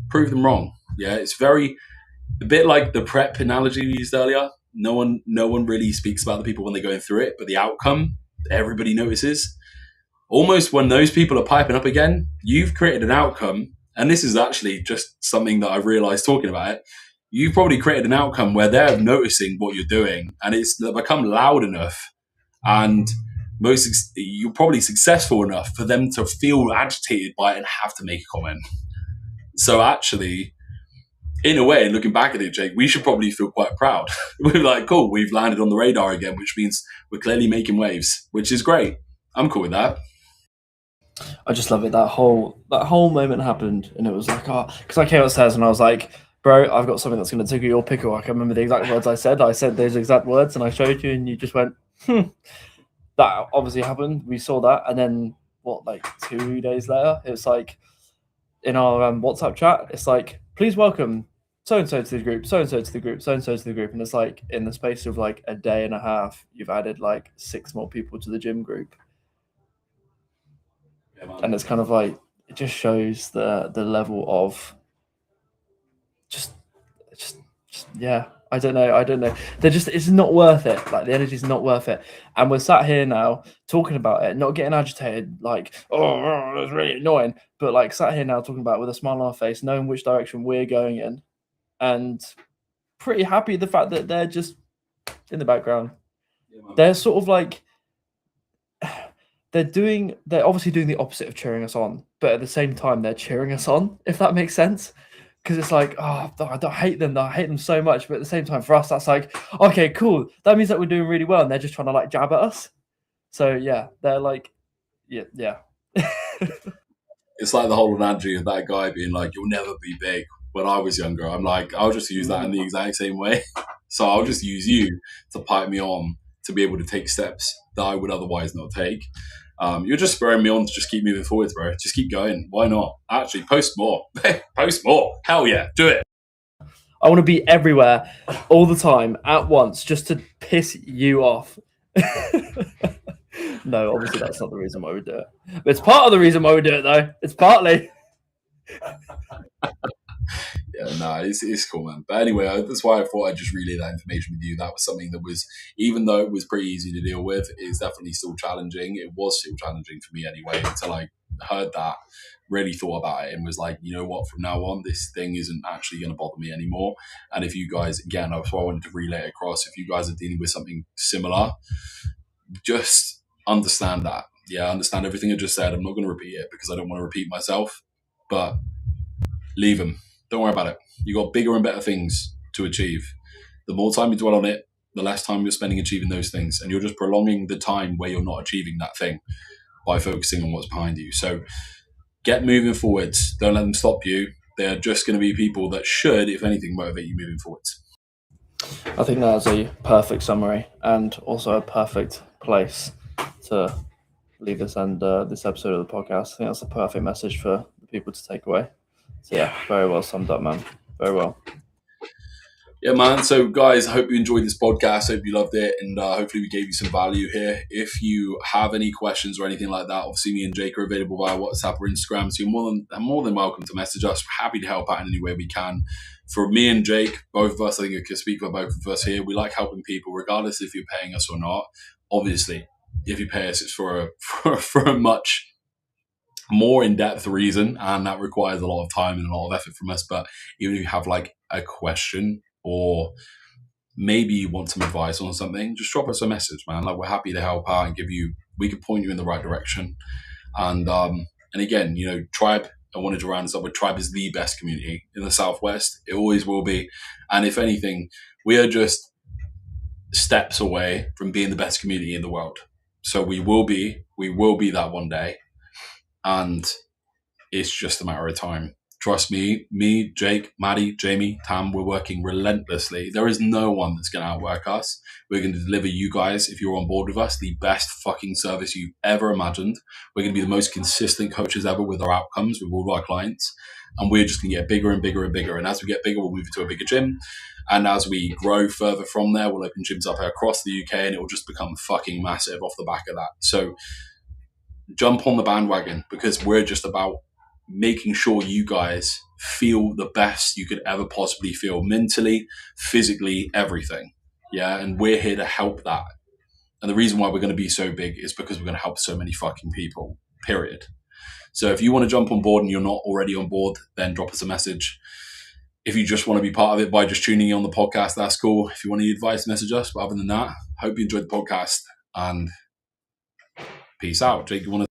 S1: Prove them wrong. Yeah, it's a bit like the prep analogy we used earlier. No one really speaks about the people when they're going through it, but the outcome, everybody notices. Almost when those people are piping up again, you've created an outcome, and this is actually just something that I've realized talking about it. You've probably created an outcome where they're noticing what you're doing, and it's become loud enough, and you're probably successful enough for them to feel agitated by it and have to make a comment. So actually, in a way, looking back at it, Jake, we should probably feel quite proud. We're like, cool, we've landed on the radar again, which means we're clearly making waves, which is great. I'm cool with that.
S2: I just love it. That whole moment happened, and it was like, oh, because I came upstairs and I was like, bro, I've got something that's going to tickle your pickle. I can remember the exact words I said. I said those exact words, and I showed you, and you just went, That obviously happened. We saw that, and then like 2 days later, it was like in our WhatsApp chat, it's like, please welcome so and so to the group, so and so to the group, so and so to the group, and it's like in the space of like a day and a half, you've added like 6 more people to the gym group. And it's kind of like, it just shows the level of just yeah, I don't know. It's not worth it. Like the energy's not worth it. And we're sat here now talking about it, not getting agitated, like, oh, that's really annoying. But like sat here now talking about it with a smile on our face, knowing which direction we're going in, and pretty happy the fact that they're just in the background. They're sort of like they're obviously doing the opposite of cheering us on, but at the same time they're cheering us on, if that makes sense. Because it's like, oh, I don't hate them. I hate them so much. But at the same time, for us, that's like, okay, cool. That means that we're doing really well, and they're just trying to like jab at us. So yeah, they're like, yeah.
S1: It's like the whole analogy of that guy being like, "You'll never be big." When I was younger, I'm like, I'll just use that in the exact same way. So I'll just use you to pipe me on to be able to take steps that I would otherwise not take. You're just spurring me on to just keep moving forwards, bro. Just keep going. Why not? Actually, post more. Post more. Hell yeah, do it.
S2: I want to be everywhere all the time at once just to piss you off. No, obviously that's not the reason why we do it. But it's part of the reason why we do it, though. It's partly.
S1: Yeah, no, it's cool, man. But anyway, that's why I thought I'd just relay that information with you. That was something that was, even though it was pretty easy to deal with, it's definitely still challenging. It was still challenging for me anyway until I heard that, really thought about it, and was like, you know what, from now on, this thing isn't actually going to bother me anymore. And if you guys, again, that's why I wanted to relay it across. If you guys are dealing with something similar, just understand that. Yeah, I understand everything I just said. I'm not going to repeat it because I don't want to repeat myself, but leave them. Don't worry about it. You got bigger and better things to achieve. The more time you dwell on it, the less time you're spending achieving those things. And you're just prolonging the time where you're not achieving that thing by focusing on what's behind you. So get moving forwards. Don't let them stop you. They're just going to be people that should, if anything, motivate you moving forwards.
S2: I think that is a perfect summary and also a perfect place to leave this this episode of the podcast. I think that's a perfect message for the people to take away. So yeah, very well summed up, man. Very well.
S1: Yeah, man. So, guys, I hope you enjoyed this podcast. Hope you loved it, and hopefully we gave you some value here. If you have any questions or anything like that, obviously me and Jake are available via WhatsApp or Instagram. So you're more than welcome to message us. We're happy to help out in any way we can. For me and Jake, both of us, I think I can speak for both of us here. We like helping people, regardless if you're paying us or not. Obviously, if you pay us, it's for a much more in-depth reason, and that requires a lot of time and a lot of effort from us. But even if you have like a question, or maybe you want some advice on something, just drop us a message, man. Like, we're happy to help out and we can point you in the right direction. And again, you know, Tribe, I wanted to round this up with Tribe is the best community in the Southwest. It always will be. And if anything, we are just steps away from being the best community in the world. So we will be that one day. And it's just a matter of time. Trust me, Jake, Maddie, Jamie, Tam, we're working relentlessly. There is no one that's going to outwork us. We're going to deliver you guys, if you're on board with us, the best fucking service you've ever imagined. We're going to be the most consistent coaches ever with our outcomes, with all of our clients. And we're just going to get bigger and bigger and bigger. And as we get bigger, we'll move into a bigger gym. And as we grow further from there, we'll open gyms up across the UK, and it will just become fucking massive off the back of that. So jump on the bandwagon, because we're just about making sure you guys feel the best you could ever possibly feel, mentally, physically, everything. Yeah, and we're here to help that. And the reason why we're going to be so big is because we're going to help so many fucking people, period. So if you want to jump on board and you're not already on board, then drop us a message. If you just want to be part of it by just tuning in on the podcast, that's cool. If you want any advice, message us. But other than that, hope you enjoyed the podcast, and peace out. Jake, you want to?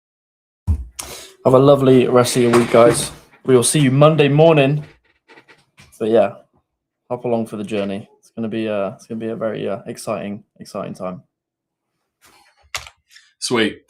S2: Have a lovely rest of your week, guys. We will see you Monday morning. But yeah, hop along for the journey. It's gonna be a very exciting time.
S1: Sweet.